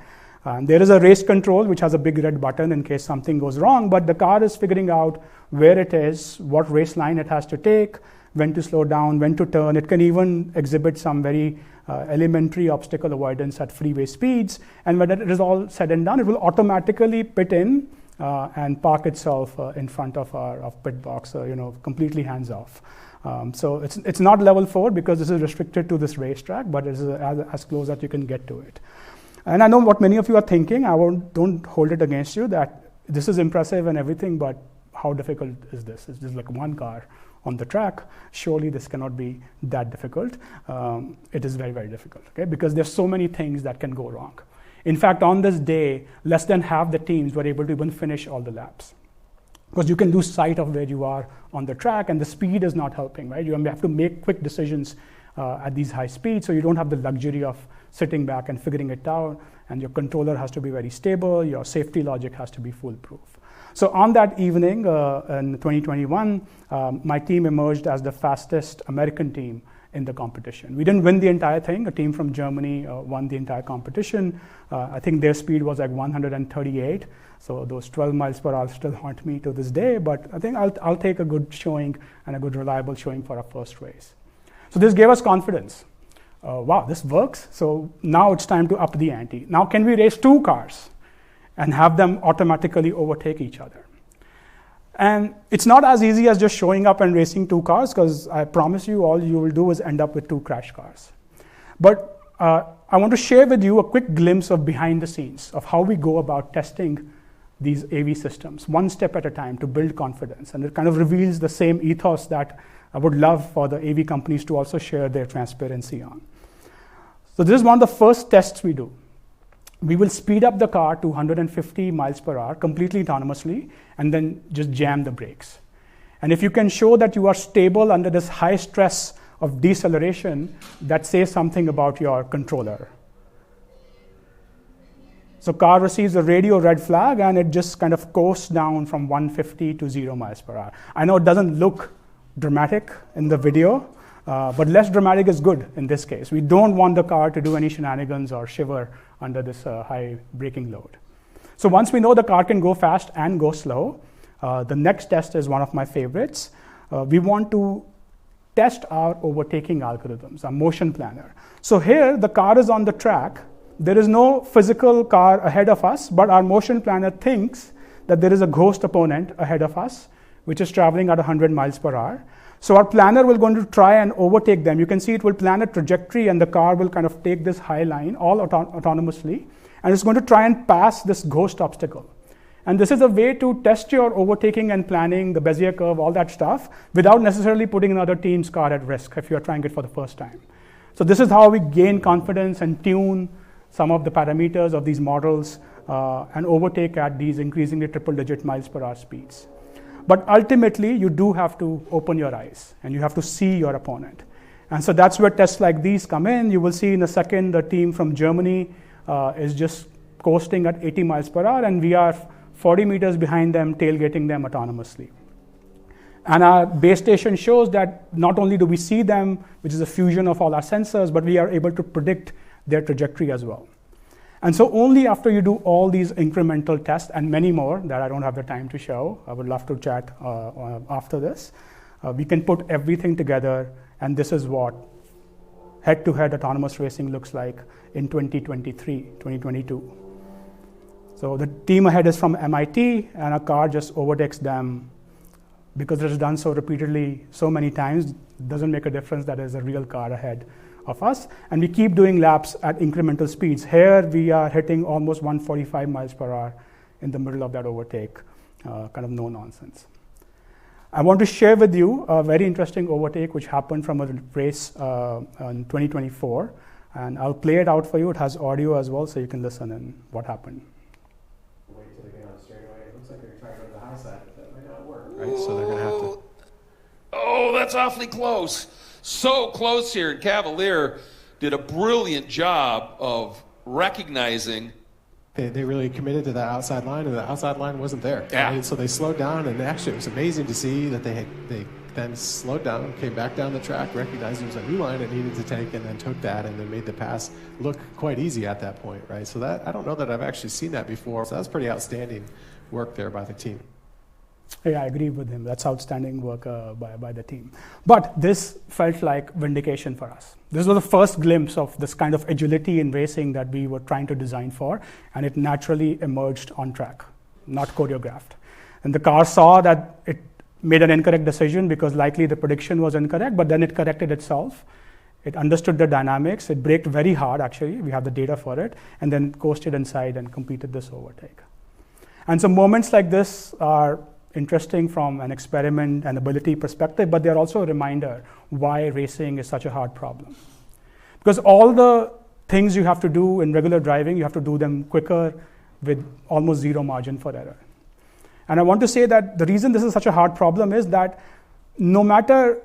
There is a race control, which has a big red button in case something goes wrong, but the car is figuring out where it is, what race line it has to take, when to slow down, when to turn. It can even exhibit some very elementary obstacle avoidance at freeway speeds. And when it is all said and done, it will automatically pit in and park itself in front of our pit box, completely hands off. So it's not level 4 because this is restricted to this racetrack, but it's as close as you can get to it. And I know what many of you are thinking. Don't hold it against you that this is impressive and everything, but how difficult is this? It's just like one car on the track. Surely this cannot be that difficult. It is very, very difficult, okay? Because there's so many things that can go wrong. In fact, on this day, less than half the teams were able to even finish all the laps. Because you can lose sight of where you are on the track, and the speed is not helping, right? You have to make quick decisions at these high speeds, so you don't have the luxury of sitting back and figuring it out, and your controller has to be very stable, your safety logic has to be foolproof. So on that evening in 2021, my team emerged as the fastest American team in the competition. We didn't win the entire thing. A team from Germany won the entire competition. I think their speed was like 138. So those 12 miles per hour still haunt me to this day, but I think I'll take a good showing and a good reliable showing for our first race. So this gave us confidence. Wow, this works. So now it's time to up the ante. Now can we race 2 cars and have them automatically overtake each other? And it's not as easy as just showing up and racing 2 cars, because I promise you all you will do is end up with 2 crash cars. But I want to share with you a quick glimpse of behind the scenes of how we go about testing these AV systems, one step at a time to build confidence. And it kind of reveals the same ethos that I would love for the AV companies to also share their transparency on. So this is one of the first tests we do. We will speed up the car to 150 miles per hour completely autonomously and then just jam the brakes. And if you can show that you are stable under this high stress of deceleration, that says something about your controller. So car receives a radio red flag and it just kind of coasts down from 150 to 0 miles per hour. I know it doesn't look dramatic in the video, but less dramatic is good in this case. We don't want the car to do any shenanigans or shiver under this high braking load. So once we know the car can go fast and go slow, the next test is one of my favorites. We want to test our overtaking algorithms, our motion planner. So here, the car is on the track. There is no physical car ahead of us, but our motion planner thinks that there is a ghost opponent ahead of us, which is traveling at 100 miles per hour. So our planner will going to try and overtake them. You can see it will plan a trajectory and the car will kind of take this high line all autonomously, and it's going to try and pass this ghost obstacle. And this is a way to test your overtaking and planning, the Bezier curve, all that stuff, without necessarily putting another team's car at risk if you're trying it for the first time. So this is how we gain confidence and tune some of the parameters of these models and overtake at these increasingly triple-digit miles per hour speeds. But ultimately, you do have to open your eyes and you have to see your opponent. And so that's where tests like these come in. You will see in a second the team from Germany is just coasting at 80 miles per hour, and we are 40 meters behind them, tailgating them autonomously. And our base station shows that not only do we see them, which is a fusion of all our sensors, but we are able to predict their trajectory as well. And so only after you do all these incremental tests and many more that I don't have the time to show, I would love to chat after this, we can put everything together, and this is what head-to-head autonomous racing looks like in 2023, 2022. So the team ahead is from MIT, and a car just overtakes them. Because it is done so repeatedly so many times, it doesn't make a difference that there's a real car ahead of us. And we keep doing laps at incremental speeds. Here we are hitting almost 145 miles per hour in the middle of that overtake, kind of no nonsense. I want to share with you a very interesting overtake which happened from a race in 2024. And I'll play it out for you. It has audio as well, so you can listen in what happened. Wait till they get on straightaway. It looks like they're trying to go to the high side, but that might not work. Right, so they're going to have to. Oh, that's awfully close. So close here. And Cavalier did a brilliant job of recognizing They really committed to that outside line, and the outside line wasn't there. Yeah. Right? So they slowed down, and actually it was amazing to see that they then slowed down, came back down the track, recognized there was a new line it needed to take, and then took that and then made the pass look quite easy at that point, right? So that, I don't know that I've actually seen that before. So that's pretty outstanding work there by the team. Yeah, I agree with him. That's outstanding work by the team. But this felt like vindication for us. This was the first glimpse of this kind of agility in racing that we were trying to design for, and it naturally emerged on track, not choreographed. And the car saw that it made an incorrect decision because likely the prediction was incorrect, but then it corrected itself. It understood the dynamics. It braked very hard, actually. We have the data for it, and then coasted inside and completed this overtake. And so moments like this are interesting from an experiment and ability perspective, but they're also a reminder why racing is such a hard problem. Because all the things you have to do in regular driving, you have to do them quicker with almost zero margin for error. And I want to say that the reason this is such a hard problem is that no matter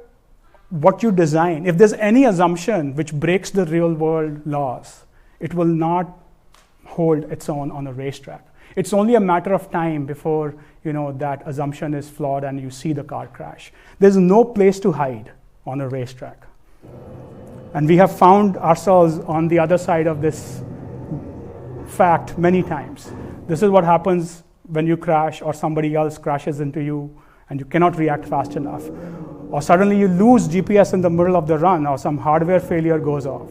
what you design, if there's any assumption which breaks the real world laws, it will not hold its own on a racetrack. It's only a matter of time before that assumption is flawed and you see the car crash. There's no place to hide on a racetrack. And we have found ourselves on the other side of this fact many times. This is what happens when you crash or somebody else crashes into you and you cannot react fast enough. Or suddenly you lose GPS in the middle of the run or some hardware failure goes off.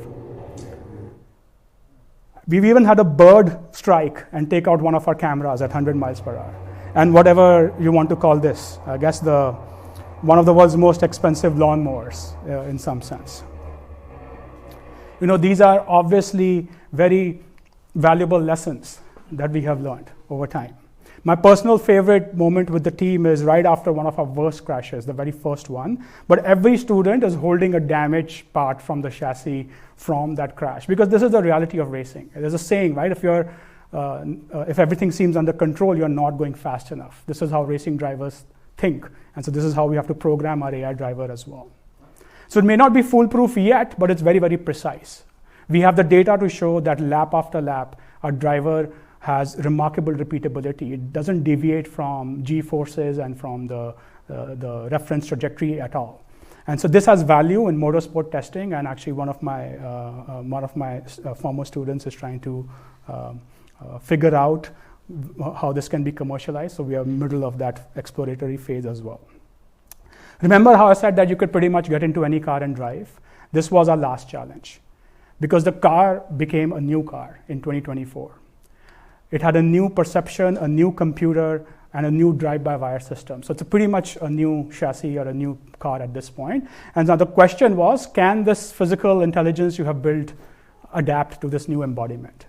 We've even had a bird strike and take out one of our cameras at 100 miles per hour. And whatever you want to call this, I guess one of the world's most expensive lawnmowers in some sense. These are obviously very valuable lessons that we have learned over time. My personal favorite moment with the team is right after one of our worst crashes, the very first one. But every student is holding a damaged part from the chassis from that crash, because this is the reality of racing. There's a saying, right? If everything seems under control, you're not going fast enough. This is how racing drivers think. And so this is how we have to program our AI driver as well. So it may not be foolproof yet, but it's very, very precise. We have the data to show that lap after lap, our driver has remarkable repeatability. It doesn't deviate from G-forces and from the reference trajectory at all. And so this has value in motorsport testing, and actually one of my former students is trying to figure out how this can be commercialized. So we are in the middle of that exploratory phase as well. Remember how I said that you could pretty much get into any car and drive? This was our last challenge, because the car became a new car in 2024. It had a new perception, a new computer, and a new drive-by-wire system. So it's pretty much a new chassis or a new car at this point. And now the question was, can this physical intelligence you have built adapt to this new embodiment?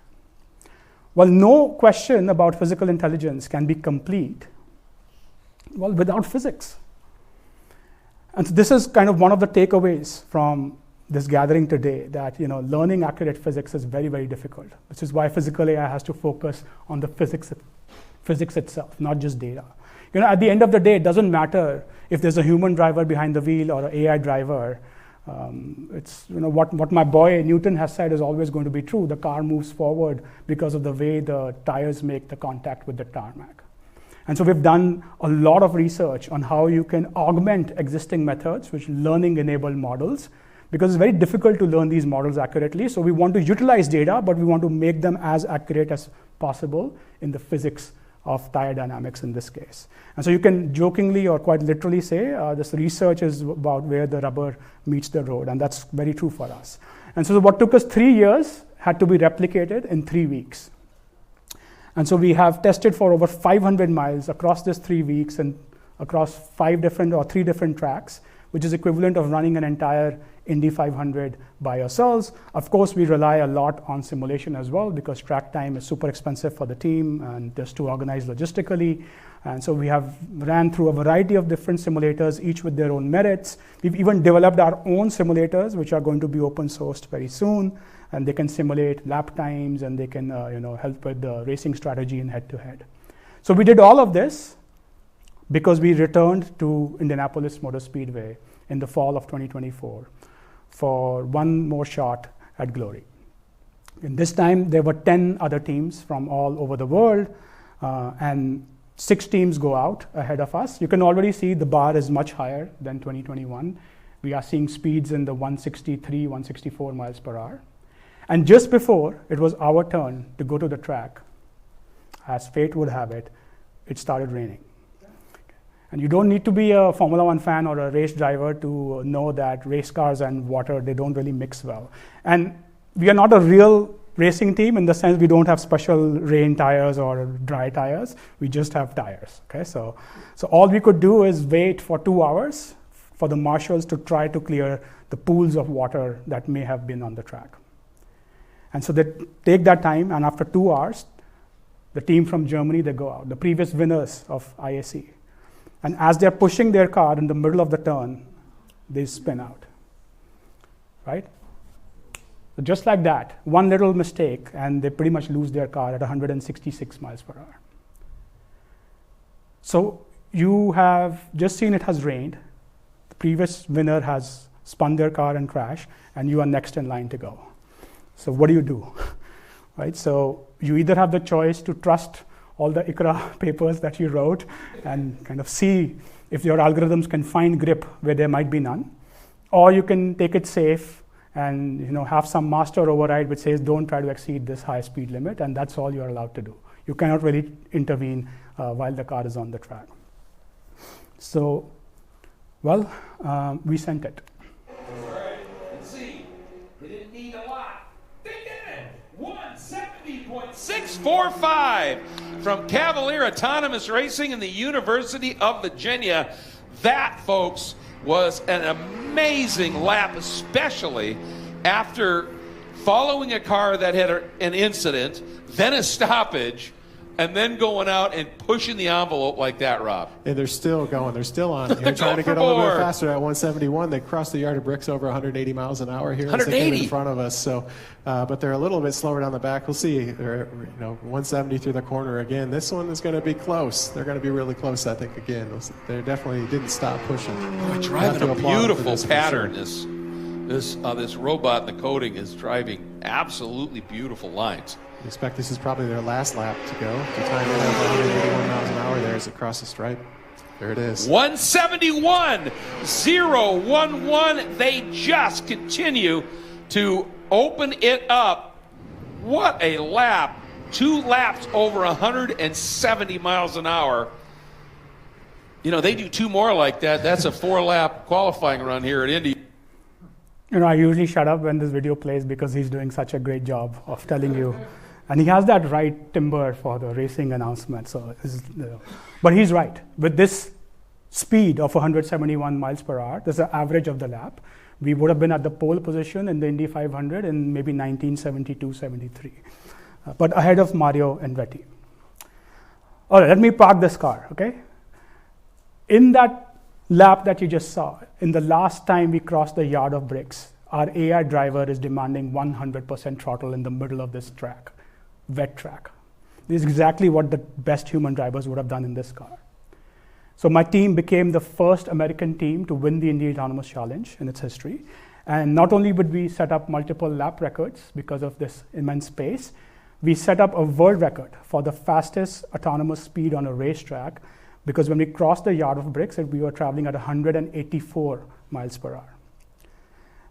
Well, no question about physical intelligence can be complete, without physics. And so this is kind of one of the takeaways from this gathering today, that learning accurate physics is very, very difficult. This is why physical AI has to focus on the physics itself, not just data. At the end of the day, it doesn't matter if there's a human driver behind the wheel or an AI driver. It's what my boy Newton has said is always going to be true. The car moves forward because of the way the tires make the contact with the tarmac. And so we've done a lot of research on how you can augment existing methods, which learning-enabled models, because it's very difficult to learn these models accurately. So we want to utilize data, but we want to make them as accurate as possible in the physics of tire dynamics in this case. And so you can jokingly or quite literally say this research is about where the rubber meets the road, and that's very true for us. And so what took us 3 years had to be replicated in 3 weeks. And so we have tested for over 500 miles across this 3 weeks and across 3 different tracks, which is equivalent of running an entire Indy 500 by ourselves. Of course, we rely a lot on simulation as well, because track time is super expensive for the team and just to organize logistically. And so we have ran through a variety of different simulators, each with their own merits. We've even developed our own simulators, which are going to be open sourced very soon. And they can simulate lap times, and they can help with the racing strategy in head-to-head. So we did all of this because we returned to Indianapolis Motor Speedway in the fall of 2024 for one more shot at glory. And this time, there were 10 other teams from all over the world, and 6 teams go out ahead of us. You can already see the bar is much higher than 2021. We are seeing speeds in the 163, 164 miles per hour. And just before it was our turn to go to the track, as fate would have it, it started raining. And you don't need to be a Formula One fan or a race driver to know that race cars and water, they don't really mix well. And we are not a real racing team in the sense we don't have special rain tires or dry tires. We just have tires. Okay, so all we could do is wait for 2 hours for the marshals to try to clear the pools of water that may have been on the track. And so they take that time, and after 2 hours, the team from Germany, they go out, the previous winners of IAC. And as they're pushing their car in the middle of the turn, they spin out, right? So just like that, one little mistake, and they pretty much lose their car at 166 miles per hour. So you have just seen it has rained. The previous winner has spun their car and crashed, and you are next in line to go. So what do? Right? So you either have the choice to trust all the ICRA papers that you wrote and kind of see if your algorithms can find grip where there might be none, or you can take it safe and have some master override which says don't try to exceed this high speed limit, and that's all you're allowed to do. You cannot really intervene while the car is on the track. So, well, we sent it. All right, let's see. They didn't need a lot. They did it! 170.645 from Cavalier Autonomous Racing in the University of Virginia. That, folks, was an amazing lap, especially after following a car that had an incident, then a stoppage, and then going out and pushing the envelope like that, Rob. And they're still going. They're still on. They're trying to get a little bit faster at 171. They crossed the yard of bricks over 180 miles an hour here. 180 as they came in front of us. So, but they're a little bit slower down the back. We'll see. They're 170 through the corner again. This one is going to be close. They're going to be really close, I think. Again, they definitely didn't stop pushing. We're driving a beautiful pattern. This robot in the coating is driving absolutely beautiful lines. I expect this is probably their last lap to go. To time it at 181 miles an hour there as it crosses the stripe. There it is. 171.011. They just continue to open it up. What a lap. 2 laps over 170 miles an hour. They do 2 more like that. That's a 4-lap qualifying run here at Indy. I usually shut up when this video plays because he's doing such a great job of telling you. And he has that right timbre for the racing announcement. So, but he's right. With this speed of 171 miles per hour, this is the average of the lap. We would have been at the pole position in the Indy 500 in maybe 1972-73, but ahead of Mario Andretti. All right, let me park this car, okay? In that lap that you just saw, in the last time we crossed the yard of bricks, our AI driver is demanding 100% throttle in the middle of this track, wet track. This is exactly what the best human drivers would have done in this car. So my team became the first American team to win the Indy Autonomous Challenge in its history. And not only would we set up multiple lap records because of this immense pace, we set up a world record for the fastest autonomous speed on a racetrack, because when we crossed the yard of bricks, we were traveling at 184 miles per hour.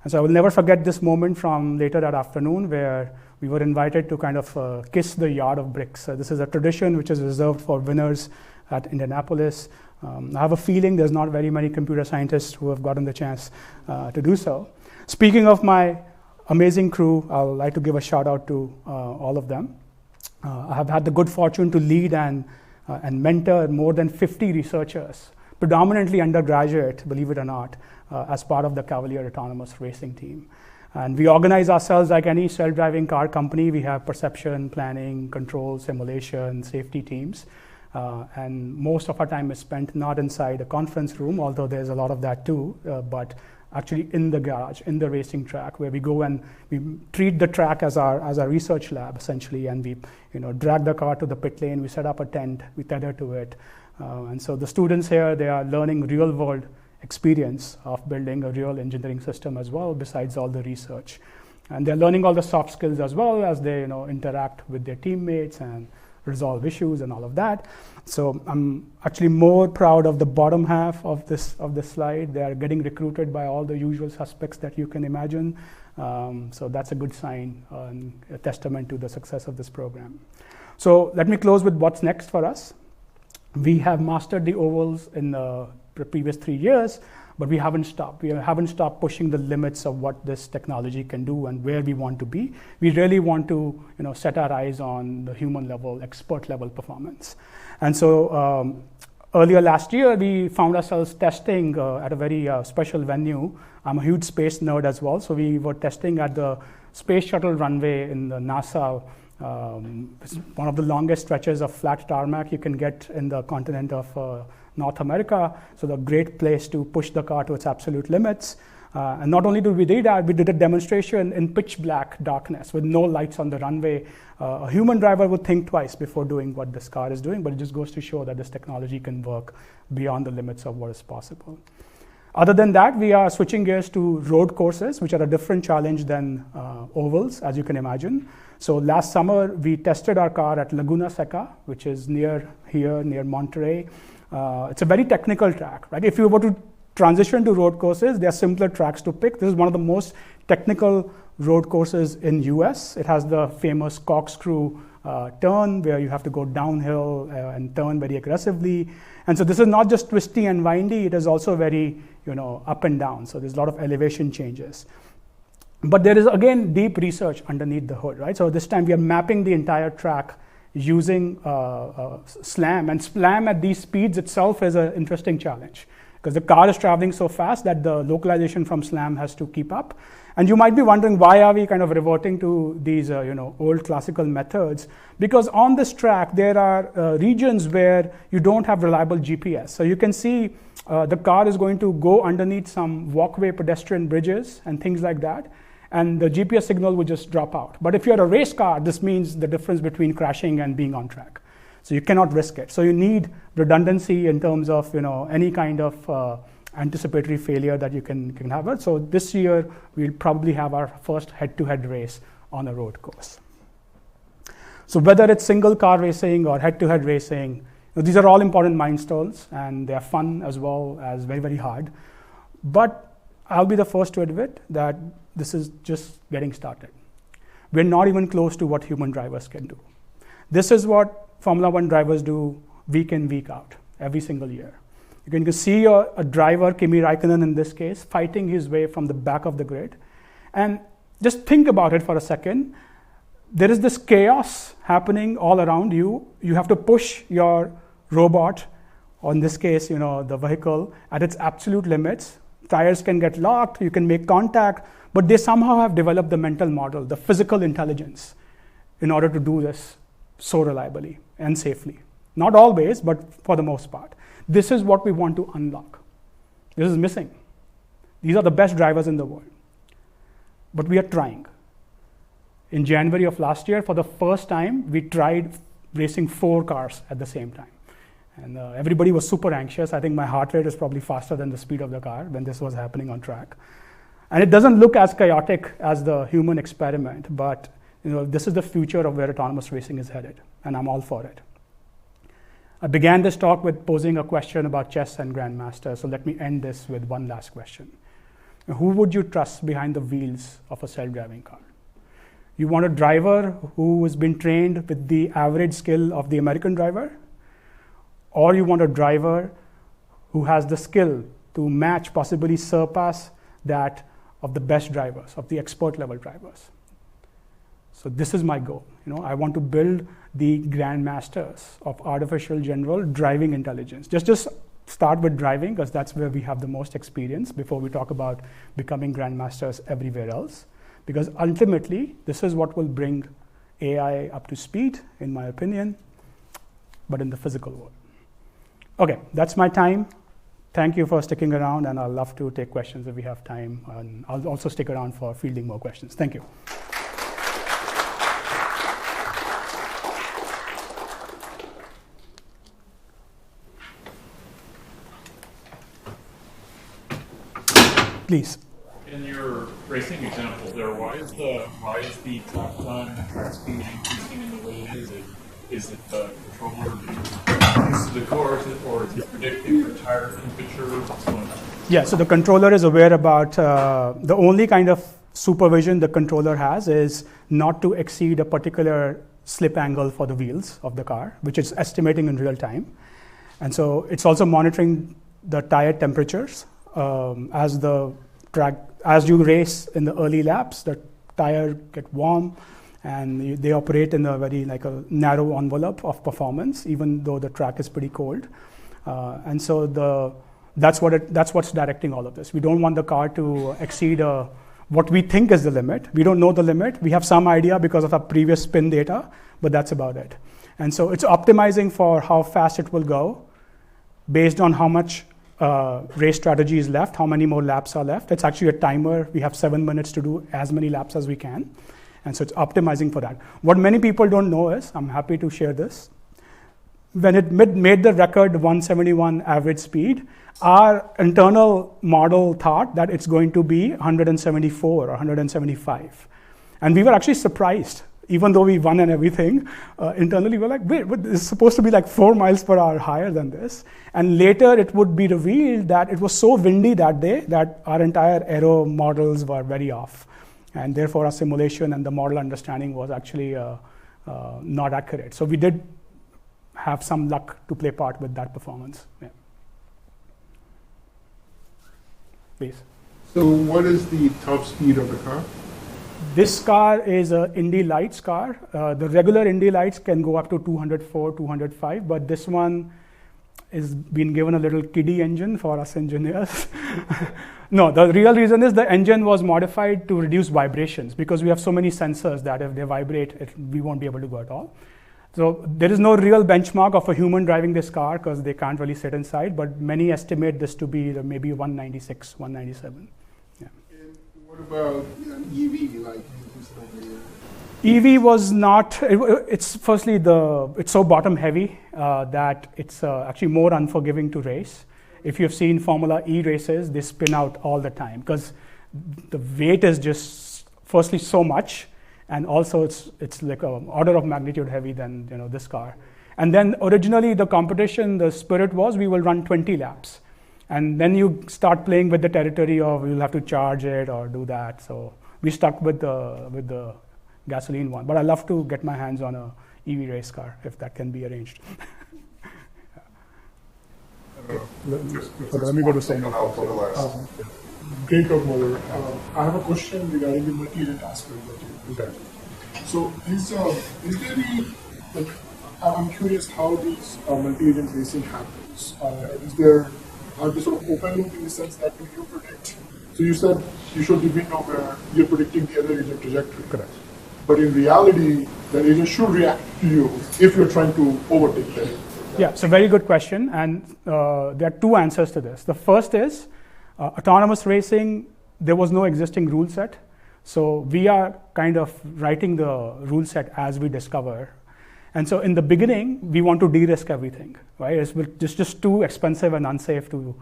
And so I will never forget this moment from later that afternoon where we were invited to kind of kiss the yard of bricks. This is a tradition which is reserved for winners at Indianapolis. I have a feeling there's not very many computer scientists who have gotten the chance to do so. Speaking of my amazing crew, I would like to give a shout out to all of them. I have had the good fortune to lead and mentor more than 50 researchers, predominantly undergraduate, believe it or not, as part of the Cavalier Autonomous Racing team. And we organize ourselves like any self-driving car company. We have perception, planning, control, simulation, safety teams. And most of our time is spent not inside a conference room, although there's a lot of that too, but actually in the garage, in the racing track, where we go and we treat the track as our research lab, essentially, and we drag the car to the pit lane, we set up a tent, we tether to it. And so the students here, they are learning real-world experience of building a real engineering system as well, besides all the research. And they're learning all the soft skills as well as they interact with their teammates and resolve issues and all of that. So I'm actually more proud of the bottom half of this slide. They are getting recruited by all the usual suspects that you can imagine. So that's a good sign and a testament to the success of this program. So let me close with what's next for us. We have mastered the ovals in the previous 3 years, but we haven't stopped. We haven't stopped pushing the limits of what this technology can do and where we want to be. We really want to set our eyes on the human level, expert level performance. And so earlier last year, we found ourselves testing at a very special venue. I'm a huge space nerd as well, so we were testing at the Space Shuttle runway in the NASA. It's one of the longest stretches of flat tarmac you can get in the continent of North America. So the great place to push the car to its absolute limits. And not only did we do that, we did a demonstration in pitch black darkness with no lights on the runway. A human driver would think twice before doing what this car is doing, but it just goes to show that this technology can work beyond the limits of what is possible. Other than that, we are switching gears to road courses, which are a different challenge than ovals, as you can imagine. So last summer, we tested our car at Laguna Seca, which is near Monterey. It's a very technical track, right? If you were to transition to road courses, there are simpler tracks to pick. This is one of the most technical road courses in US. It has the famous corkscrew turn where you have to go downhill and turn very aggressively. And so this is not just twisty and windy, it is also very up and down. So there's a lot of elevation changes. But there is, again, deep research underneath the hood, right? So this time we are mapping the entire track using SLAM. And SLAM at these speeds itself is an interesting challenge because the car is traveling so fast that the localization from SLAM has to keep up. And you might be wondering, why are we kind of reverting to these old classical methods? Because on this track, there are regions where you don't have reliable GPS. So you can see the car is going to go underneath some walkway pedestrian bridges and things like that. And the GPS signal would just drop out. But if you're a race car, this means the difference between crashing and being on track. So you cannot risk it. So you need redundancy in terms of any kind of anticipatory failure that you can have it. So this year, we'll probably have our first head-to-head race on a road course. So whether it's single car racing or head-to-head racing, these are all important milestones, and they're fun as well as very, very hard. But I'll be the first to admit that this is just getting started. We're not even close to what human drivers can do. This is what Formula One drivers do week in, week out, every single year. You can see a driver, Kimi Räikkönen in this case, fighting his way from the back of the grid. And just think about it for a second. There is this chaos happening all around you. You have to push your robot, or in this case, the vehicle, at its absolute limits. Tires can get locked, you can make contact, but they somehow have developed the mental model, the physical intelligence, in order to do this so reliably and safely. Not always, but for the most part. This is what we want to unlock. This is missing. These are the best drivers in the world. But we are trying. In January of last year, for the first time, we tried racing 4 cars at the same time. And everybody was super anxious. I think my heart rate is probably faster than the speed of the car when this was happening on track. And it doesn't look as chaotic as the human experiment, but this is the future of where autonomous racing is headed, and I'm all for it. I began this talk with posing a question about chess and grandmasters, so let me end this with one last question. Who would you trust behind the wheels of a self-driving car? You want a driver who has been trained with the average skill of the American driver? Or you want a driver who has the skill to match, possibly surpass that of the best drivers, of the expert level drivers? So this is my goal. I want to build the grandmasters of artificial general driving intelligence. Just start with driving, because that's where we have the most experience before we talk about becoming grandmasters everywhere else. Because ultimately, this is what will bring AI up to speed, in my opinion, but in the physical world. Okay, that's my time. Thank you for sticking around, and I'll love to take questions if we have time. And I'll also stick around for fielding more questions. Thank you. Please. In your racing example there, why is the track time and track speed increasing in the way it is? Is it the controller uses the core, or is it predicting the tire temperature? What's going on? Yeah, so the controller is aware about the only kind of supervision the controller has is not to exceed a particular slip angle for the wheels of the car, which it's estimating in real time. And so it's also monitoring the tire temperatures as you race in the early laps. The tire get warm, and they operate in a very a narrow envelope of performance, even though the track is pretty cold. And so that's what's directing all of this. We don't want the car to exceed what we think is the limit. We don't know the limit. We have some idea because of our previous spin data, but that's about it. And so it's optimizing for how fast it will go based on how much race strategy is left, how many more laps are left. It's actually a timer. We have 7 minutes to do as many laps as we can. And so it's optimizing for that. What many people don't know is, I'm happy to share this, when it made the record 171 average speed, our internal model thought that it's going to be 174 or 175. And we were actually surprised. Even though we won and everything, internally we were like, wait, this is supposed to be 4 miles per hour higher than this. And later it would be revealed that it was so windy that day that our entire aero models were very off. And therefore our simulation and the model understanding was actually not accurate. So we did have some luck to play part with that performance. Yeah. Please. So what is the top speed of the car? This car is an Indy Lights car. The regular Indy Lights can go up to 204, 205, but this one is been given a little kiddie engine for us engineers. No, the real reason is the engine was modified to reduce vibrations because we have so many sensors that if they vibrate, we won't be able to go at all. So there is no real benchmark of a human driving this car because they can't really sit inside, but many estimate this to be maybe 196, 197. Yeah. And what about EV? EV was not, it's firstly, it's so bottom heavy that it's actually more unforgiving to race. If you've seen Formula E races, they spin out all the time because the weight is just firstly so much, and also it's like an order of magnitude heavy than this car. And then originally the competition, the spirit was we will run 20 laps. And then you start playing with the territory of you'll have to charge it or do that. So we stuck with the gasoline one. But I love to get my hands on a EV race car if that can be arranged. Let me go to someone else. Jacob Muller, I have a question regarding the multi-agent aspect that you did. So is there any, I'm curious how these multi-agent racing happens. Are they sort of open loop in the sense that when you predict, so you said you showed the window where you're predicting the other agent trajectory. Correct. But in reality, the agent should react to you if you're trying to overtake them. Yeah, it's a very good question, and there are two answers to this. The first is autonomous racing, there was no existing rule set. So we are kind of writing the rule set as we discover. And so in the beginning, we want to de-risk everything, right? It's just too expensive and unsafe to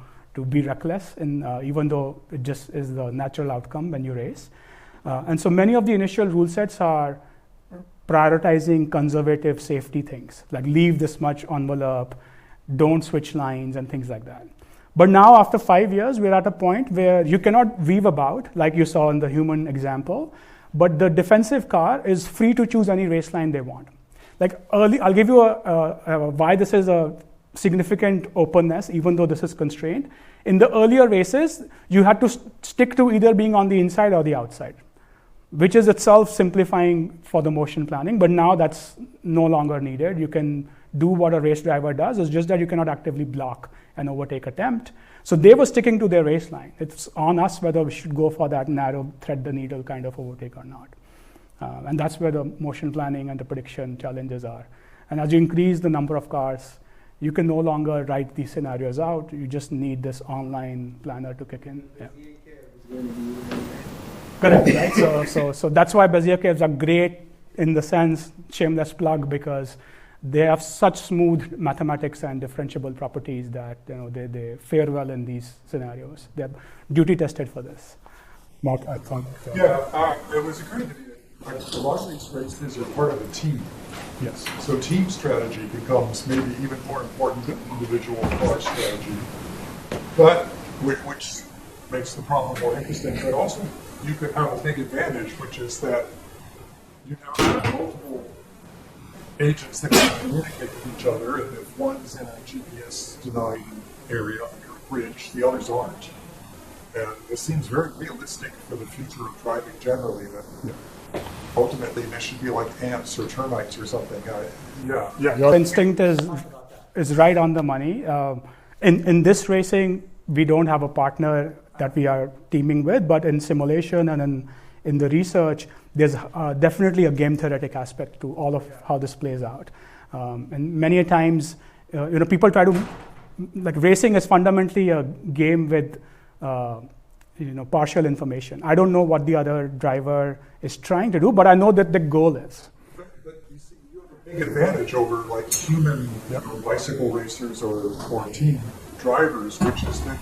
be reckless, even though it just is the natural outcome when you race. And so many of the initial rule sets are prioritizing conservative safety things, like leave this much envelope, don't switch lines, and things like that. But now after 5 years, we're at a point where you cannot weave about, like you saw in the human example, but the defensive car is free to choose any race line they want. Like I'll give you why this is a significant openness, even though this is constrained. In the earlier races, you had to stick to either being on the inside or the outside, which is itself simplifying for the motion planning, but now that's no longer needed. You can do what a race driver does, it's just that you cannot actively block an overtake attempt. So they were sticking to their race line. It's on us whether we should go for that narrow, thread the needle kind of overtake or not. And that's where the motion planning and the prediction challenges are. And as you increase the number of cars, you can no longer write these scenarios out. You just need this online planner to kick in. Yeah. Correct, right? So that's why Bezier curves are great in the sense, shameless plug, because they have such smooth mathematics and differentiable properties that they fare well in these scenarios. They're duty tested for this. Mark, I thought. It was occurring to me that a lot of these races are part of a team. Yes. So team strategy becomes maybe even more important than individual car strategy, but which makes the problem more interesting. But also, you could have a big advantage, which is that you now have multiple agents that can communicate with each other, and if one's in a GPS-denied area under a bridge, the others aren't. And this seems very realistic for the future of driving generally, that ultimately this should be like ants or termites or something. Your instinct is right on the money. In this racing, we don't have a partner that we are teaming with, but in simulation and in the research, there's definitely a game theoretic aspect to all of how this plays out. And many a times, people try to, like, racing is fundamentally a game with partial information. I don't know what the other driver is trying to do, but I know that the goal is. But you see, you have a big advantage over like human bicycle racers or team drivers, which is that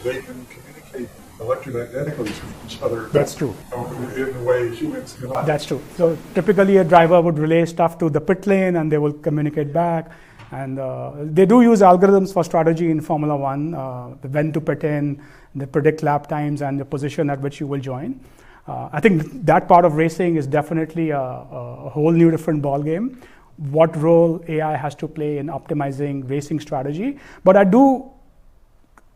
they can communicate electromagnetically to each other. That's true. In the way humans cannot. That's true. So typically a driver would relay stuff to the pit lane and they will communicate back. And they do use algorithms for strategy in Formula One, when to pit in, they predict lap times and the position at which you will join. I think that part of racing is definitely a whole new different ballgame. What role AI has to play in optimizing racing strategy. But I do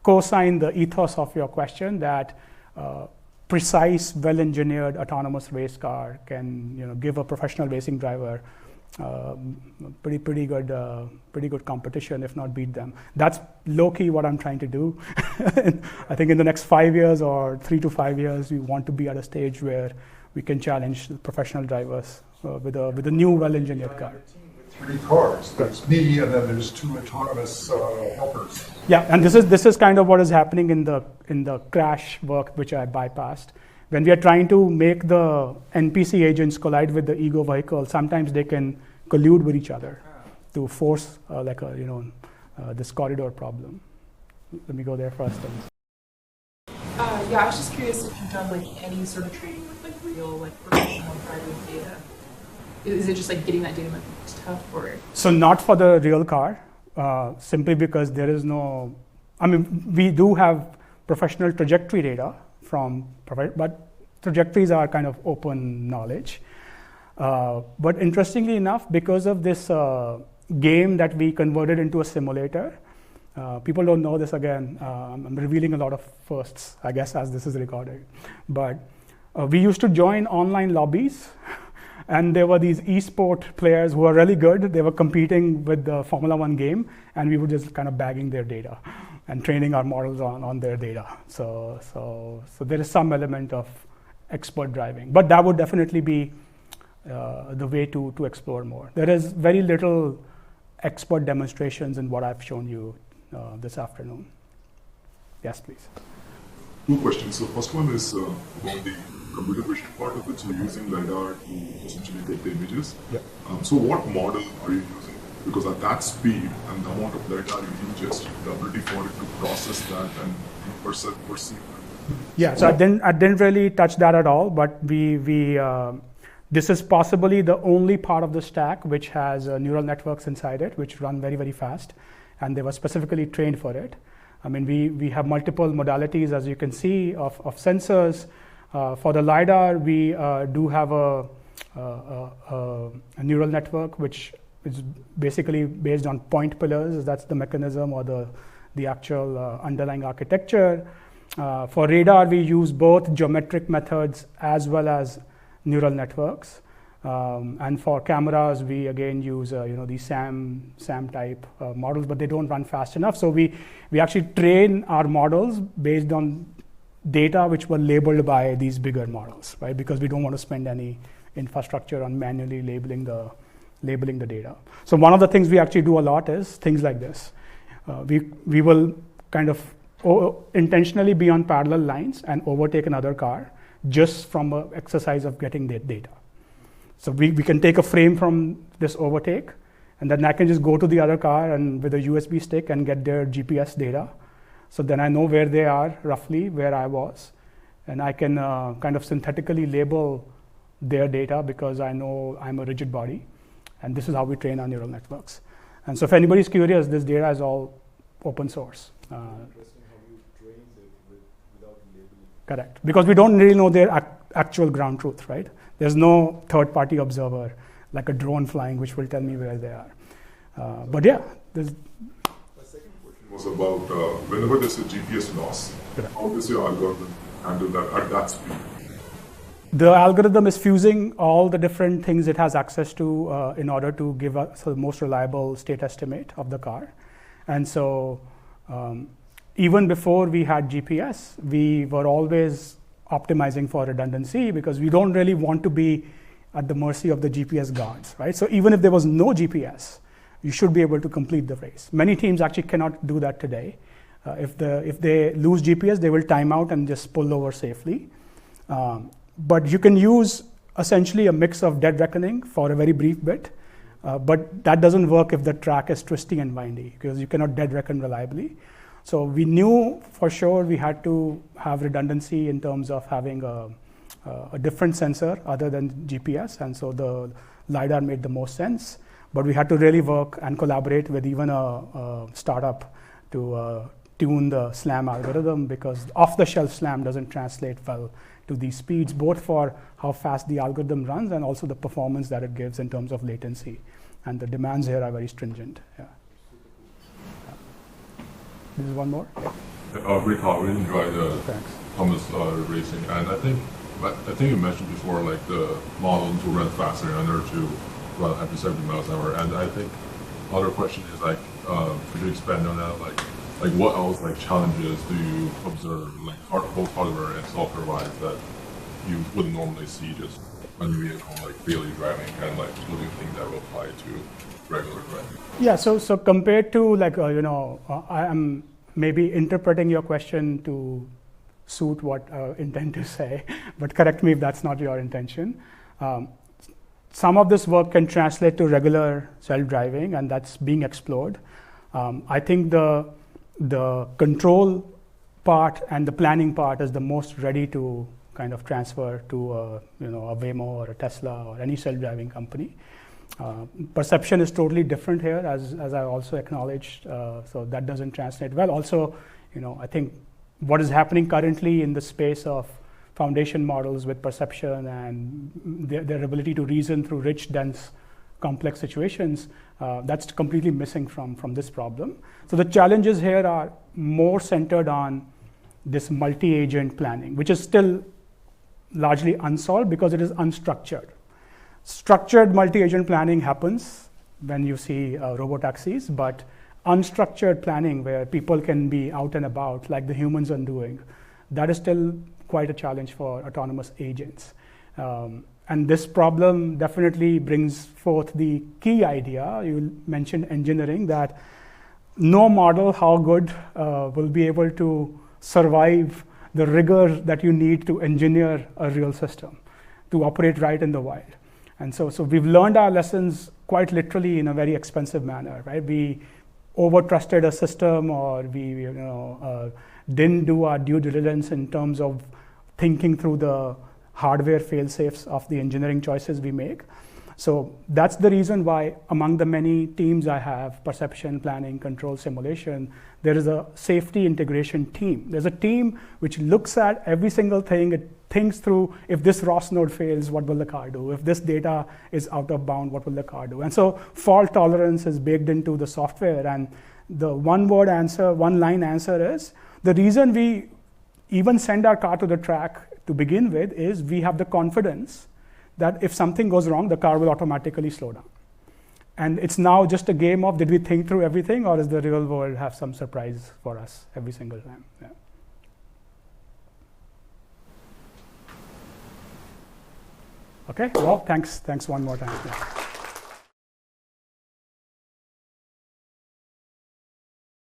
co-sign the ethos of your question that precise, well-engineered autonomous race car can give a professional racing driver pretty good competition, if not beat them. That's low-key what I'm trying to do. I think in the next 5 years or 3 to 5 years, we want to be at a stage where we can challenge the professional drivers with a new well-engineered car. 3 cars. There's me, and then there's 2 autonomous helpers. Yeah, and this is kind of what is happening in the crash work which I bypassed. When we are trying to make the NPC agents collide with the ego vehicle, sometimes they can collude with each other to force this corridor problem. Let me go there first. I was just curious if you've done any sort of training with real professional driving data. Is it just getting that data tough, or? So not for the real car, simply because there is no. We do have professional trajectory data but trajectories are kind of open knowledge. But interestingly enough, because of this game that we converted into a simulator, people don't know this again. I'm revealing a lot of firsts, I guess, as this is recorded. But we used to join online lobbies, and there were these esport players who were really good. They were competing with the Formula One game, and we were just kind of bagging their data and training our models on their data. So there is some element of expert driving, but that would definitely be the way to explore more. There is very little expert demonstrations in what I've shown you this afternoon. Yes, please. 2 questions. So first one is about the computer vision part of it. So using LiDAR to essentially take the images. Yeah. So what model are you using? Because at that speed and the amount of LiDAR you ingest, the ability for it to process that and perceive that. Yeah, so I didn't really touch that at all, but this is possibly the only part of the stack which has neural networks inside it, which run very, very fast, and they were specifically trained for it. We have multiple modalities, as you can see, of sensors. For the LiDAR, we do have a neural network which is basically based on point pillars. That's the mechanism or the actual underlying architecture. For radar, we use both geometric methods as well as neural networks. And for cameras, we again use these SAM type models, but they don't run fast enough. So we actually train our models based on data which were labeled by these bigger models, right? Because we don't want to spend any infrastructure on manually labeling the data. So one of the things we actually do a lot is things like this. We will kind of intentionally be on parallel lines and overtake another car just from an exercise of getting the data. So we can take a frame from this overtake, and then I can just go to the other car and with a USB stick and get their GPS data. So then I know where they are, roughly where I was. and I can kind of synthetically label their data because I know I'm a rigid body, and this is how we train our neural networks. And so if anybody's curious, this data is all open source. Correct, because we don't really know their actual ground truth, right? There's no third-party observer, like a drone flying, which will tell me where they are. But yeah, there's... My second question was about whenever there's a GPS loss, how does your algorithm handle that at that speed? The algorithm is fusing all the different things it has access to in order to give us the most reliable state estimate of the car. And so even before we had GPS, we were always optimizing for redundancy because we don't really want to be at the mercy of the GPS gods, right? So even if there was no GPS, you should be able to complete the race. Many teams actually cannot do that today. If they lose GPS, they will time out and just pull over safely. But you can use essentially a mix of dead reckoning for a very brief bit, but that doesn't work if the track is twisty and windy because you cannot dead reckon reliably. So we knew for sure we had to have redundancy in terms of having a different sensor other than GPS, and so the LiDAR made the most sense. But we had to really work and collaborate with even a startup to tune the SLAM algorithm because off-the-shelf SLAM doesn't translate well to these speeds, both for how fast the algorithm runs and also the performance that it gives in terms of latency. And the demands here are very stringent. Yeah. This is one more. Great talk. Really enjoyed the Thomas racing, and I think you mentioned before, like the model to run faster in order to run 170 miles an hour. And I think other question is like, could you expand on that? Like what else like challenges do you observe, like both hardware and software wise, that you wouldn't normally see just on your vehicle, like daily driving, and like what do you think that will apply to regular driving? Yeah, so compared to like I am maybe interpreting your question to suit what I intend to say, but correct me if that's not your intention. Some of this work can translate to regular self-driving, and that's being explored. I think the control part and the planning part is the most ready to kind of transfer to a Waymo or a Tesla or any self-driving company. Perception is totally different here, as I also acknowledged, so that doesn't translate well. Also, I think what is happening currently in the space of foundation models with perception and their ability to reason through rich, dense, complex situations, that's completely missing from this problem. So the challenges here are more centered on this multi-agent planning, which is still largely unsolved because it is unstructured. Structured multi-agent planning happens when you see robotaxis, but unstructured planning where people can be out and about like the humans are doing, that is still quite a challenge for autonomous agents. And this problem definitely brings forth the key idea, you mentioned engineering, that no model, how good, will be able to survive the rigor that you need to engineer a real system to operate right in the wild. And so we've learned our lessons quite literally in a very expensive manner, right? We over-trusted a system, or we didn't do our due diligence in terms of thinking through the hardware fail-safes of the engineering choices we make. So that's the reason why among the many teams I have, perception, planning, control, simulation, there is a safety integration team. There's a team which looks at every single thing. It thinks through, if this ROS node fails, what will the car do? If this data is out of bound, what will the car do? And so fault tolerance is baked into the software. And the one-line answer is, the reason we even send our car to the track to begin with is we have the confidence that if something goes wrong, the car will automatically slow down. And it's now just a game of, did we think through everything, or does the real world have some surprise for us every single time? Yeah. Okay, well, thanks one more time. Yeah.